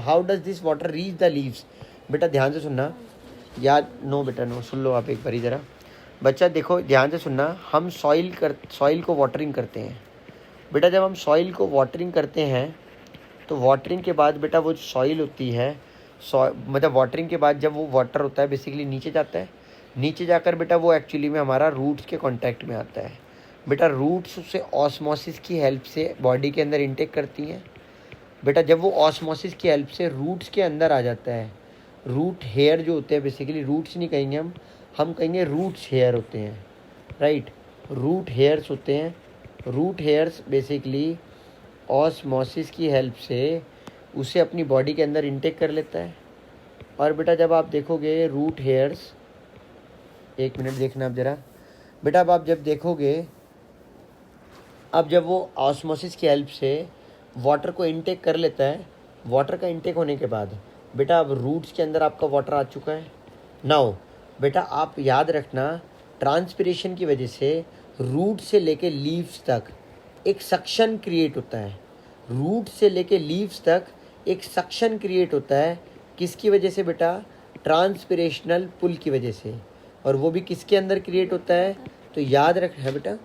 How does this water reach the leaves? बेटा ध्यान से सुनना, याद नो बेटा नो, सुन लो आप एक बारी ज़रा। बच्चा देखो ध्यान से सुनना, हम सॉइल को वाटरिंग करते हैं। बेटा जब हम सॉइल को वाटरिंग करते हैं तो वाटरिंग के बाद बेटा वो सॉइल होती है, मतलब वाटरिंग के बाद जब वो वाटर होता है बेसिकली नीचे जाता है, नीचे जाकर बेटा वो एक्चुअली में हमारा रूट्स के कांटेक्ट में आता है। बेटा रूट्स उससे ऑस्मोसिस की हेल्प से बॉडी के अंदर इंटेक करती हैं। बेटा जब वो ऑस्मोसिस की हेल्प से रूट्स के अंदर आ जाता है, रूट हेयर जो होते हैं, बेसिकली रूट्स नहीं कहेंगे हम कहेंगे रूट्स हेयर होते हैं, राइट, रूट हेयर्स होते हैं। रूट हेयर्स बेसिकली ऑस्मोसिस की हेल्प से उसे अपनी बॉडी के अंदर इंटेक कर लेता है। और बेटा जब आप देखोगे रूट हेयर्स, एक मिनट देखना आप ज़रा बेटा, अब आप जब देखोगे, अब जब वो ऑस्मोसिस की हेल्प से वाटर को इंटेक कर लेता है, वाटर का इंटेक होने के बाद बेटा अब रूट्स के अंदर आपका वाटर आ चुका है। नाउ बेटा आप याद रखना, ट्रांसपिरेशन की वजह से रूट से लेके लीव्स तक एक सक्शन क्रिएट होता है। रूट से लेके लीव्स तक एक सक्शन क्रिएट होता है, किसकी वजह से बेटा, ट्रांसपिरेशनल पुल की वजह से। और वो भी किसके अंदर क्रिएट होता है, तो याद रखना है बेटा,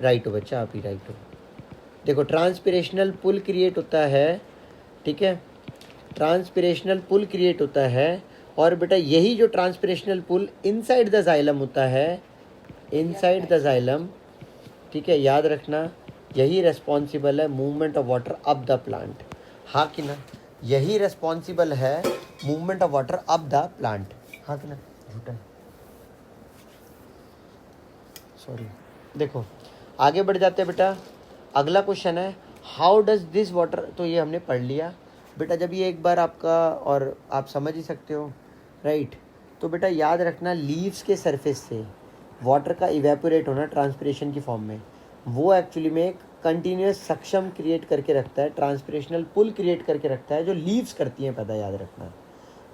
राइट हो बच्चा, आप ही राइट हो। देखो ट्रांसपिरेशनल पुल क्रिएट होता है, ठीक है, ट्रांसपिरेशनल पुल क्रिएट होता है। और बेटा यही जो ट्रांसपिरेशनल पुल इनसाइड द जाइलम होता है, इनसाइड द जाइलम, ठीक है, याद रखना यही रेस्पॉन्सिबल है movement of water up the plant. हाँ कि ना, यही रेस्पॉन्सिबल है movement of water up the plant, हाँ कि ना, झूठा, सॉरी। देखो आगे बढ़ जाते हैं बेटा, अगला क्वेश्चन है हाउ डज दिस वाटर, तो ये हमने पढ़ लिया बेटा। जब ये एक बार आपका, और आप समझ ही सकते हो, राइट, तो बेटा याद रखना लीव्स के सरफेस से वाटर का इवेपोरेट होना ट्रांसपिरेशन की फॉर्म में, वो एक्चुअली में एक कंटिन्यूस सक्शन क्रिएट करके रखता है, ट्रांसपिरेशनल पुल क्रिएट करके रखता है, जो लीव्स करती हैं पैदा।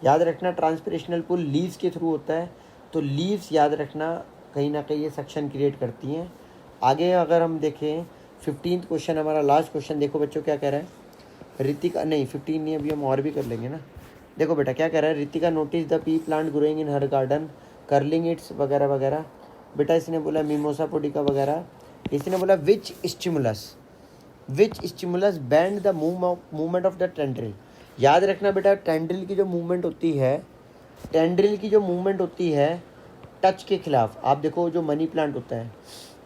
याद रखना ट्रांसपिरेशनल पुल लीव्स के थ्रू होता है, तो लीव्स याद रखना कहीं ना कहीं ये सक्शन क्रिएट करती हैं। आगे अगर हम देखें 15th क्वेश्चन, हमारा लास्ट क्वेश्चन, देखो बच्चों क्या कह रहा है, रितिका, नहीं 15 नहीं, अभी हम और भी कर लेंगे ना। देखो बेटा क्या कह रहा है, Ritika notice the P plant growing in her garden curling it's वगैरह वगैरह। बेटा इसने बोला मिमोसा पोडिका वगैरह। इसने बोला which stimulus bend the movement of the tendril. याद रखना बेटा टेंड्रिल की जो मूवमेंट होती है, टच के खिलाफ। आप देखो जो मनी प्लांट होता है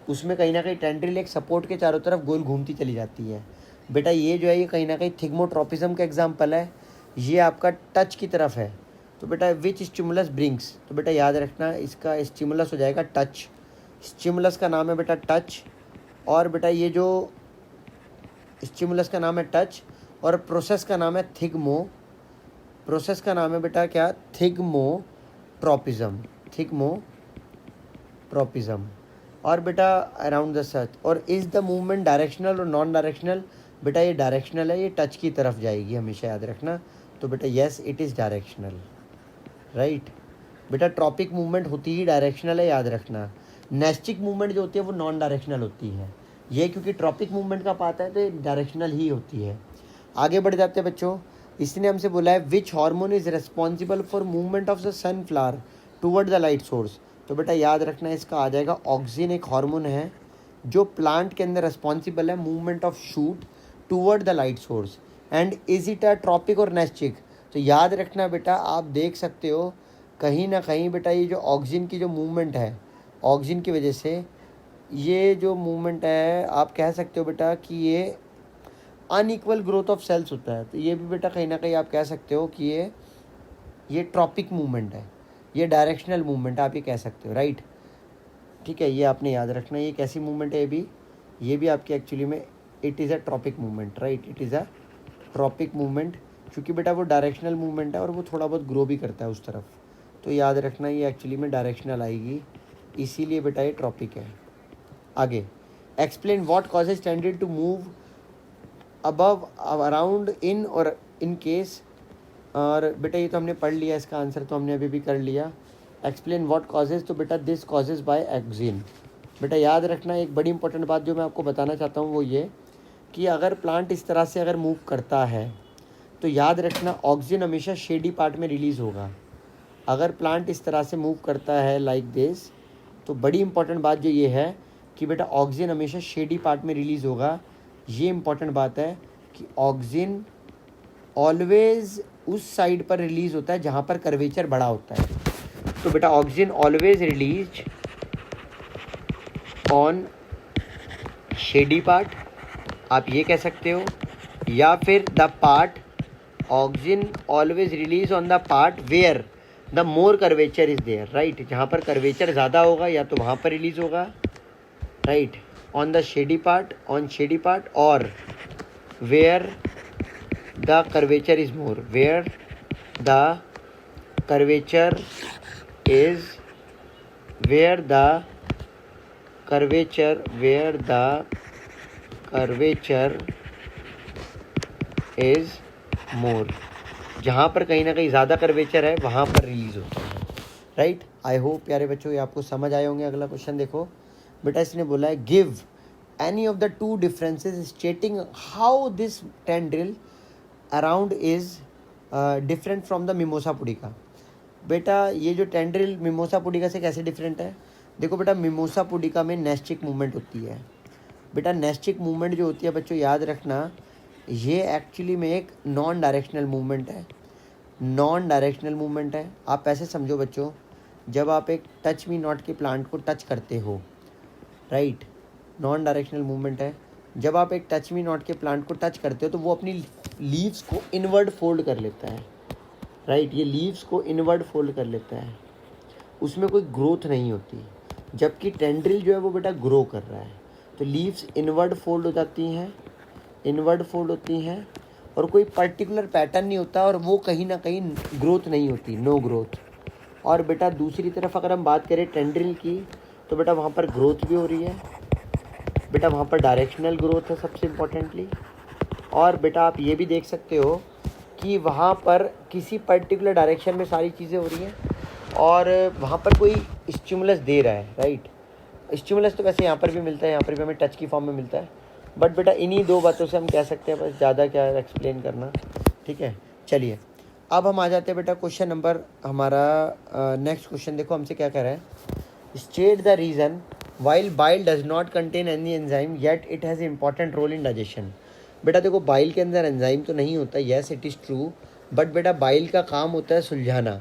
उसमें कहीं ना कहीं टेंड्रिल एक सपोर्ट के चारों तरफ गोल घूमती चली जाती है। बेटा ये जो है ये कहीं ना कहीं थिग्मोट्रोपिज्म का एग्जाम्पल है, ये आपका टच की तरफ है। तो बेटा विच स्टिमुलस ब्रिंग्स, तो बेटा याद रखना इसका स्टिमुलस हो जाएगा टच, स्टिमुलस का नाम है बेटा टच। और बेटा ये जो स्टिमुलस का नाम है टच, और प्रोसेस का नाम है बेटा क्या, थिग्मोट्रोपिज्म। थिकमोट्रोपिज्म। और बेटा अराउंड द सर्च, और इज़ द मूवमेंट डायरेक्शनल और नॉन डायरेक्शनल? बेटा ये डायरेक्शनल है, ये टच की तरफ जाएगी, हमेशा याद रखना। तो बेटा yes it is directional, right. बेटा ट्रॉपिक मूवमेंट होती ही डायरेक्शनल है, याद रखना। नेस्टिक मूवमेंट जो होती है वो नॉन डायरेक्शनल होती है, ये क्योंकि ट्रॉपिक मूवमेंट का पार्ट है तो ये डायरेक्शनल ही होती है। आगे बढ़ जाते हैं बच्चों। इसने हमसे बोला है which hormone is responsible for movement of the sunflower toward the light source? तो बेटा याद रखना इसका आ जाएगा ऑक्सिन, एक हार्मोन है जो प्लांट के अंदर रिस्पॉन्सिबल है movement of shoot toward the light source. And is it a tropic और नेस्टिक? तो याद रखना बेटा, आप देख सकते हो कहीं ना कहीं बेटा ये जो ऑक्सिन की जो मूवमेंट है, ऑक्सिन की वजह से ये जो मूवमेंट है आप कह सकते हो बेटा कि ये अनइक्वल ग्रोथ ऑफ सेल्स होता है। तो ये भी बेटा कहीं ना कहीं आप कह सकते हो कि ये ट्रॉपिक मूवमेंट है, ये डायरेक्शनल मूवमेंट आप ये कह सकते हो, राइट। ठीक है, ये आपने याद रखना। ये कैसी मूवमेंट है? ये भी आपकी एक्चुअली में it is a tropic movement, right. It is a tropic movement, क्योंकि बेटा वो डायरेक्शनल मूवमेंट है और वो थोड़ा बहुत ग्रो भी करता है उस तरफ। तो याद रखना ये एक्चुअली में डायरेक्शनल आएगी, इसीलिए बेटा ये ट्रॉपिक है। आगे, explain what causes tended to move above around in or in case. और बेटा ये तो हमने पढ़ लिया, इसका आंसर तो हमने अभी भी कर लिया। एक्सप्लेन व्हाट कॉजेज, तो बेटा दिस कॉजेज बाय ऑक्सिन। बेटा याद रखना एक बड़ी इंपॉर्टेंट बात जो मैं आपको बताना चाहता हूँ वो ये कि अगर प्लांट इस तरह से अगर मूव करता है तो याद रखना ऑक्सिन हमेशा शेडी पार्ट में रिलीज़ होगा। अगर प्लांट इस तरह से मूव करता है लाइक दिस, तो बड़ी इंपॉर्टेंट बात जो ये है कि बेटा ऑक्सिन हमेशा शेडी पार्ट में रिलीज़ होगा। ये इंपॉर्टेंट बात है कि ऑक्सिन ऑलवेज उस साइड पर रिलीज़ होता है जहाँ पर कर्वेचर बड़ा होता है। तो बेटा auxin always release on shady part, आप ये कह सकते हो, या फिर the part auxin always release on the part where the more curvature is there, right. जहाँ पर कर्वेचर ज़्यादा होगा या तो वहाँ पर रिलीज होगा, right, on the shady part, on shady part, और where the curvature is more, where the curvature is where the curvature is more, जहाँ पर कहीं ना कहीं ज़्यादा कर्वेचर है वहाँ पर रिलीज होता है, राइट। आई होप प्यारे बच्चों ये आपको समझ आए होंगे। अगला क्वेश्चन देखो बेटा, इसने बोला है give any of the two differences स्टेटिंग how this tendril around is different from the mimosa pudica. बेटा ये जो टेंड्रिल मिमोसा पुडिका से कैसे डिफरेंट है? देखो बेटा, मिमोसा पुडिका में नेस्टिक मूवमेंट होती है। बेटा नेस्टिक मूवमेंट जो होती है बच्चों याद रखना, ये एक्चुअली में एक नॉन डायरेक्शनल मूवमेंट है, नॉन डायरेक्शनल मूवमेंट है। आप ऐसे समझो बच्चों, जब आप एक टच मी नॉट के प्लांट को टच करते हो, राइट, नॉन डायरेक्शनल मूवमेंट है। जब आप एक टच मी नॉट के प्लांट को टच करते हो तो वो अपनी लीव्स को इनवर्ड फोल्ड कर लेता है, राइट। ये लीव्स को इनवर्ड फोल्ड कर लेता है, उसमें कोई ग्रोथ नहीं होती, जबकि टेंड्रिल जो है वो बेटा ग्रो कर रहा है। तो लीव्स इनवर्ड फोल्ड हो जाती हैं, इनवर्ड फोल्ड होती हैं, और कोई पर्टिकुलर पैटर्न नहीं होता, और वो कहीं ना कहीं ग्रोथ नहीं होती, नो ग्रोथ। और बेटा दूसरी तरफ अगर हम बात करें टेंड्रिल की, तो बेटा वहाँ पर ग्रोथ भी हो रही है, बेटा वहाँ पर डायरेक्शनल ग्रोथ है सबसे इम्पोर्टेंटली। और बेटा आप ये भी देख सकते हो कि वहाँ पर किसी पर्टिकुलर डायरेक्शन में सारी चीज़ें हो रही हैं, और वहाँ पर कोई स्टिमुलस दे रहा है, राइट। स्टिमुलस तो वैसे यहाँ पर भी मिलता है, यहाँ पर भी हमें टच की फॉर्म में मिलता है, बट बेटा इन्हीं दो बातों से हम कह सकते हैं, बस ज़्यादा क्या एक्सप्लेन करना, ठीक है। चलिए अब हम आ जाते हैं बेटा क्वेश्चन नंबर हमारा नेक्स्ट क्वेश्चन। देखो हमसे क्या कह रहा है, state the reason while bile does not contain any enzyme yet it has important role in digestion. बेटा देखो बाइल के अंदर एंजाइम तो नहीं होता, yes it is true, but बेटा बाइल का काम होता है सुलझाना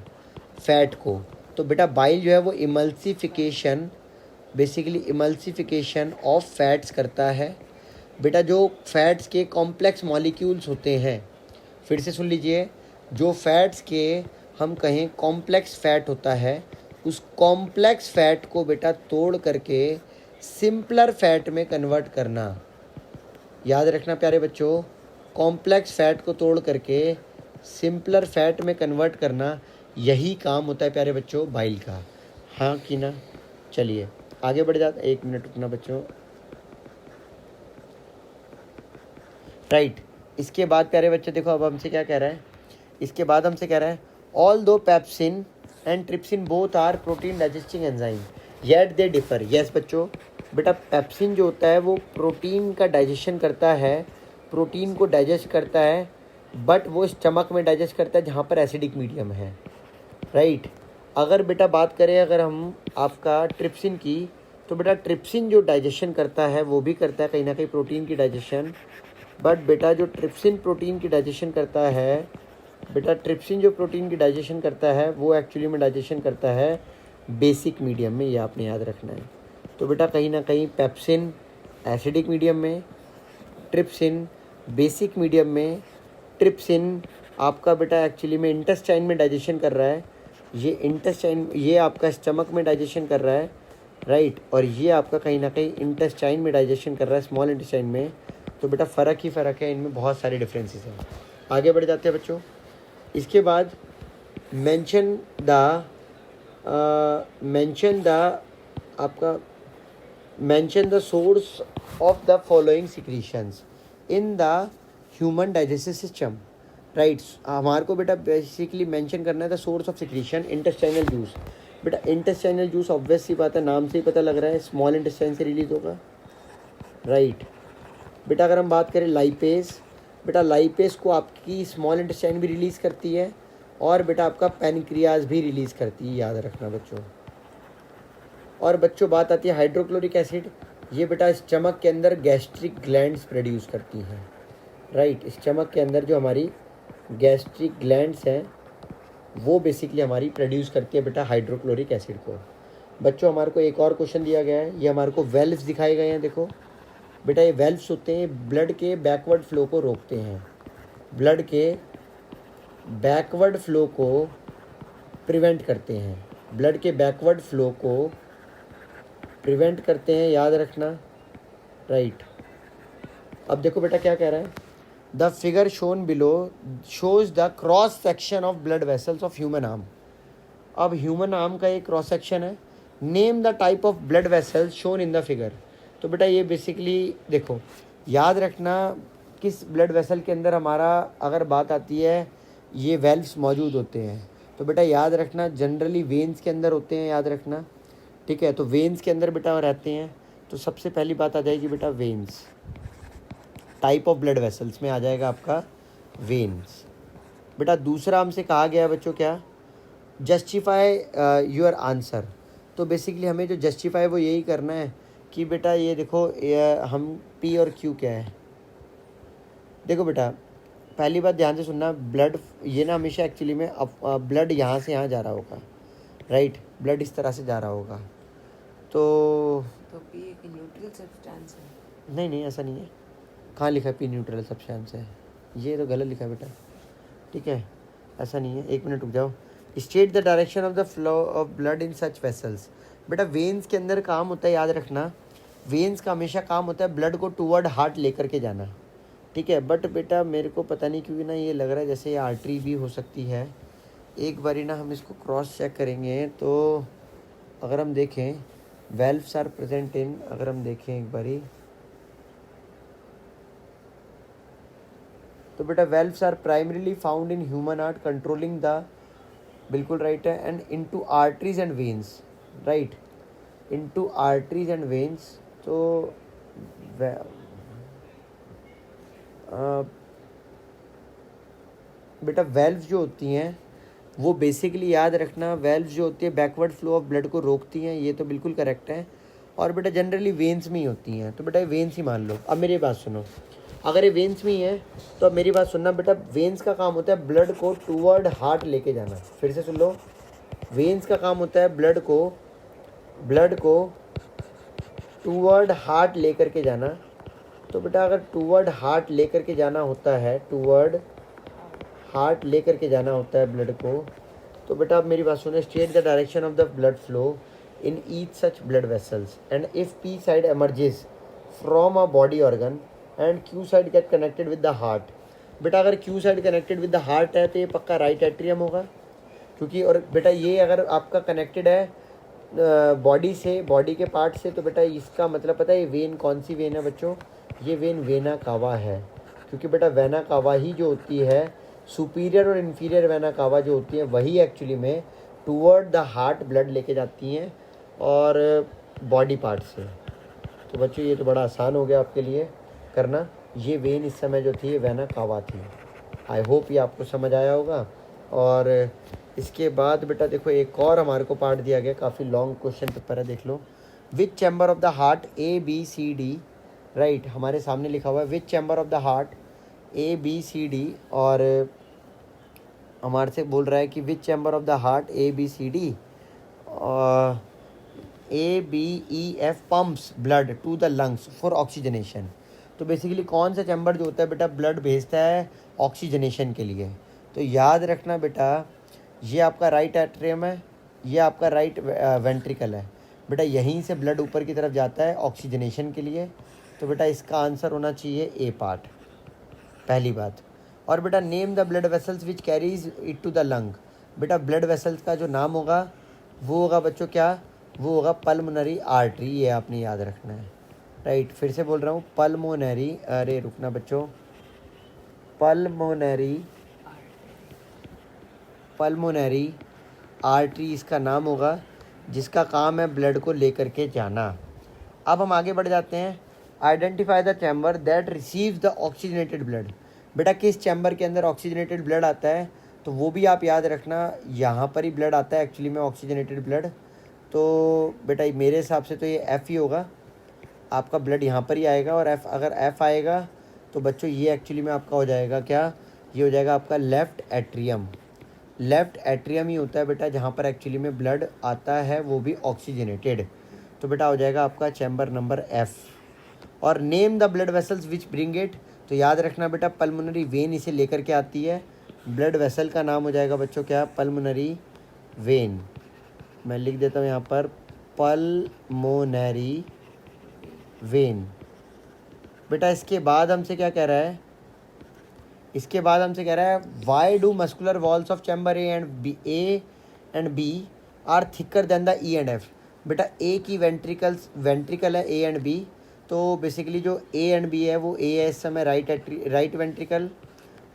फैट को। तो बेटा बाइल जो है वो emulsification, basically emulsification of fats करता है। बेटा जो फैट्स के कॉम्प्लेक्स मॉलिक्यूल्स होते हैं, फिर से सुन लीजिए, जो फैट्स के हम कहें कॉम्प्लेक्स फैट होता है, उस कॉम्प्लेक्स फैट को बेटा तोड़ करके सिंपलर फैट में कन्वर्ट करना। याद रखना प्यारे बच्चों, कॉम्प्लेक्स फैट को तोड़ करके सिंपलर फैट में कन्वर्ट करना, यही काम होता है प्यारे बच्चों बाइल का। हाँ कि ना। चलिए आगे बढ़ जाते, 1 मिनट रुकना बच्चों। राइट, इसके बाद प्यारे बच्चे देखो अब हमसे क्या कह रहा है, इसके बाद हमसे कह रहा है although pepsin and trypsin both are protein digesting enzyme yet they differ. Yes बच्चों, बेटा पेप्सिन जो होता है वो प्रोटीन का डाइजेशन करता है, प्रोटीन को डाइजेस्ट करता है, बट वो स्टमक में डाइजेस्ट करता है जहाँ पर एसिडिक मीडियम है। राइट, अगर बेटा बात करें अगर हम आपका ट्रिप्सिन की, तो बेटा ट्रिप्सिन जो डाइजेशन करता है वो भी करता है कहीं ना कहीं प्रोटीन की डाइजेशन, बट बेटा जो ट्रिप्सिन प्रोटीन की डाइजेशन करता है, बेटा ट्रिप्सिन जो प्रोटीन की डाइजेशन करता है वो एक्चुअली में डाइजेशन करता है बेसिक मीडियम में, ये आपने याद रखना है। तो बेटा कहीं ना कहीं पेप्सिन एसिडिक मीडियम में, ट्रिप्सिन बेसिक मीडियम में, ट्रिप्सिन आपका बेटा एक्चुअली में इंटेस्टाइन में डाइजेशन कर रहा है, ये इंटेस्टाइन ये आपका स्टमक में डाइजेशन कर रहा है। राइट, और ये आपका कहीं ना कहीं इंटेस्टाइन में डाइजेशन कर रहा है, स्मॉल इंटेस्टाइन में। तो बेटा फ़र्क ही फ़र्क है, इनमें बहुत सारे डिफरेंसेस हैं। आगे बढ़ जाते हैं बच्चों। इसके बाद मेंशन द आपका mention the source of the following secretions in the human digestive system. Right, हमारे को बेटा बेसिकली मेंशन करना है the source of secretion intestinal juice. बेटा इंटेस्टाइनल जूस ऑब्वियस सी बात है, नाम से ही पता लग रहा है स्मॉल इंटेस्टाइन से रिलीज होगा। राइट बेटा, अगर हम बात करें लाइपेज, बेटा लाइपेज को आपकी स्मॉल इंटेस्टाइन भी रिलीज़ करती है और बेटा आपका पैनक्रियाज भी रिलीज़ करती है, याद रखना बच्चों। और बच्चों बात आती है हाइड्रोक्लोरिक एसिड, ये बेटा स्टमक के अंदर गैस्ट्रिक ग्लैंड्स प्रोड्यूस करती हैं। राइट, स्टमक के अंदर जो हमारी गैस्ट्रिक ग्लैंड्स हैं वो बेसिकली हमारी प्रोड्यूस करती है बेटा हाइड्रोक्लोरिक एसिड को। बच्चों हमारे को एक और क्वेश्चन दिया गया है, ये हमारे को वेल्व्स दिखाए गए हैं। देखो बेटा ये वेल्व्स होते हैं, ब्लड के बैकवर्ड फ्लो को रोकते हैं, ब्लड के बैकवर्ड फ्लो को प्रिवेंट करते हैं, ब्लड के बैकवर्ड फ्लो को प्रिवेंट करते हैं, याद रखना। राइट, अब देखो बेटा क्या कह रहा है, the figure shown below shows the cross section of blood vessels of human arm. अब ह्यूमन आर्म का एक क्रॉस सेक्शन है, name the type of blood vessels shown in the figure. तो बेटा ये बेसिकली देखो याद रखना किस ब्लड वेसल के अंदर हमारा अगर बात आती है ये वेल्व्स मौजूद होते हैं, तो बेटा याद रखना जनरली वेन्स के अंदर होते हैं, याद रखना। ठीक है, तो वेन्स के अंदर बेटा रहते हैं, तो सबसे पहली बात आ जाएगी बेटा veins, type of blood vessels में आ जाएगा आपका वेन्स। बेटा दूसरा हमसे कहा गया है बच्चों क्या, जस्टिफाई योर आंसर। तो बेसिकली हमें जो जस्टिफाई वो यही करना है कि बेटा ये देखो हम पी और क्यू क्या है। देखो बेटा पहली बात ध्यान से सुनना, ब्लड ये ना हमेशा एक्चुअली में ब्लड यहाँ से यहाँ जा रहा होगा। राइट, ब्लड इस तरह से जा रहा होगा, तो पी एक न्यूट्रल सब्सटेंस है। नहीं ऐसा नहीं है, कहाँ लिखा है पी न्यूट्रल सब्सटेंस है, ये तो गलत लिखा है बेटा। ठीक है, ऐसा नहीं है, 1 मिनट रुक जाओ। State the direction of the flow of blood in such vessels. बेटा वेन्स के अंदर काम होता है, याद रखना वेन्स का हमेशा काम होता है ब्लड को टूवर्ड हार्ट लेकर के जाना। ठीक है, बट बेटा मेरे को पता नहीं क्योंकि ना ये लग रहा है जैसे ये आर्टरी भी हो सकती है। एक बारी ना हम इसको क्रॉस चेक करेंगे, तो अगर हम देखें वेल्व्स आर प्रेजेंट इन, अगर हम देखें एक बारी, तो बेटा valves are primarily found in human heart controlling the, बिल्कुल राइट है, and into arteries and veins. Right, into arteries and veins. तो बेटा वेल्व्स जो होती हैं वो बेसिकली याद रखना, वेल्व्स जो होती है बैकवर्ड फ्लो ऑफ ब्लड को रोकती हैं, ये तो बिल्कुल करेक्ट है। और बेटा जनरली वेन्स में ही होती हैं, तो बेटा वेन्स ही मान लो। अब मेरी बात सुनो, अगर ये वेन्स में ही है तो अब मेरी बात सुनना बेटा, वेन्स का काम होता है ब्लड को टूवर्ड हार्ट लेके जाना। फिर से सुन लो, वेन्स का काम होता है ब्लड को टूवर्ड हार्ट लेकर के जाना। तो बेटा अगर टूवर्ड हार्ट लेकर के जाना होता है, टूवर्ड हार्ट लेकर के जाना होता है ब्लड को, तो बेटा अब मेरी बात सुनो, state the direction of the blood flow in each such blood vessels and if P side emerges from a body organ and Q side get connected with the heart. बेटा अगर Q side connected with the heart है तो ये पक्का राइट एट्रियम होगा, क्योंकि और बेटा ये अगर आपका कनेक्टेड है बॉडी से, बॉडी के पार्ट से, तो बेटा इसका मतलब पता है ये वेन कौन सी वेन है बच्चों? ये वेन वेना कावा है, क्योंकि बेटा वेना कावा ही जो होती है, सुपीरियर और इन्फीरियर वेना कावा जो होती है वही एक्चुअली में टूवर्ड द हार्ट ब्लड लेके जाती हैं और बॉडी पार्ट से। तो बच्चों ये तो बड़ा आसान हो गया आपके लिए करना। ये वेन इस समय जो थी ये वेना कावा थी। आई होप ये आपको समझ आया होगा। और इसके बाद बेटा देखो एक और हमारे को पार्ट दिया गया, काफ़ी लॉन्ग क्वेश्चन पेपर है, देख लो। Which chamber of the heart ABCD, right, हमारे सामने लिखा हुआ है which chamber of the heart ABCD, और हमारे से बोल रहा है कि which chamber of the heart ABCD ABEF pumps blood to the lungs for oxygenation. तो बेसिकली कौन सा चैम्बर जो होता है बेटा ब्लड भेजता है ऑक्सीजनेशन के लिए? तो याद रखना बेटा, ये आपका राइट एट्रियम है, ये आपका राइट वेंट्रिकल है। बेटा यहीं से ब्लड ऊपर की तरफ जाता है ऑक्सीजनेशन के लिए। तो बेटा इसका आंसर होना चाहिए ए पार्ट, पहली बात। और बेटा name the blood vessels which carries it to the lung. बेटा ब्लड वेसल्स का जो नाम होगा वो होगा बच्चों क्या? वो होगा पल्मोनरी आर्टरी, ये आपने याद रखना है, राइट। फिर से बोल रहा हूँ पल्मोनरी, अरे रुकना बच्चों, पल्मोनरी आर्टरी इसका नाम होगा, जिसका काम है ब्लड को लेकर के जाना। अब हम आगे बढ़ जाते हैं। Identify the chamber that receives the oxygenated blood. बेटा किस चैम्बर के अंदर ऑक्सीजनेटेड ब्लड आता है? तो वो भी आप याद रखना, यहाँ पर ही ब्लड आता है एक्चुअली में ऑक्सीजनेटेड ब्लड। तो बेटा मेरे हिसाब से तो ये F ही होगा, आपका ब्लड यहाँ पर ही आएगा। और अगर F आएगा तो बच्चों ये एक्चुअली में आपका हो जाएगा क्या? ये हो जाएगा आपका लेफ़्ट एट्रियम। लेफ़्ट एट्रियम ही होता है बेटा जहाँ पर एक्चुअली में ब्लड आता है, वो भी ऑक्सीजनेटेड। तो बेटा हो जाएगा आपका चैम्बर नंबर F। और name the blood vessels which bring it. तो याद रखना बेटा पल्मोनरी वेन इसे लेकर के आती है। ब्लड वेसल का नाम हो जाएगा बच्चों क्या? Pulmonary vein. मैं लिख देता हूँ यहाँ पर पल्मोनरी वेन। बेटा इसके बाद हमसे क्या कह रहा है? इसके बाद हमसे कह रहा है why do muscular walls of chamber A and B are thicker than the E and F। बेटा ए की वेंट्रिकल है A एंड B, तो बेसिकली जो A एंड B है वो A है इस समय राइट वेंट्रिकल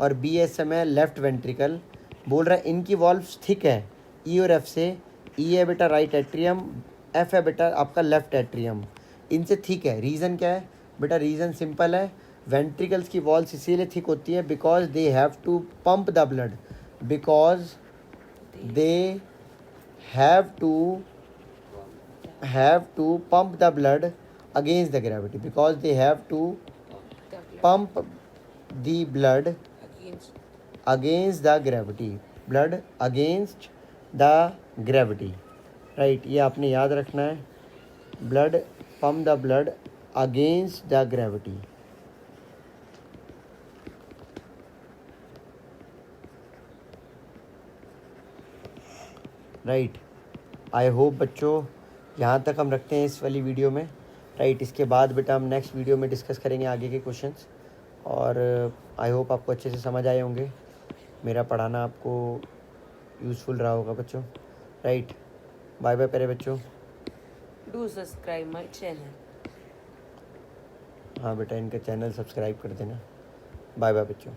और B है इस समय लेफ्ट वेंट्रिकल। बोल रहा है इनकी वॉल्व्स थिक है E और F से। E है बेटा राइट एट्रियम, F है बेटा आपका लेफ्ट एट्रियम, इनसे थिक है। रीज़न क्या है बेटा? रीज़न सिंपल है, वेंट्रिकल्स की वॉल्स इसीलिए थिक होती है because they have to pump the blood, because they have to pump the blood against the gravity, because they have to pump the blood against the gravity, blood against the gravity, right. ये आपने याद रखना है, blood pump the blood against the gravity. Right, I hope बच्चों यहाँ तक हम रखते हैं इस वाली वीडियो में, राइट। इसके बाद बेटा हम नेक्स्ट वीडियो में डिस्कस करेंगे आगे के क्वेश्चंस, और आई होप आपको अच्छे से समझ आए होंगे, मेरा पढ़ाना आपको यूज़फुल रहा होगा बच्चों, राइट। बाय बाय प्यारे बच्चों। Do subscribe my channel. हाँ बेटा इनका चैनल सब्सक्राइब कर देना। बाय बाय बच्चों।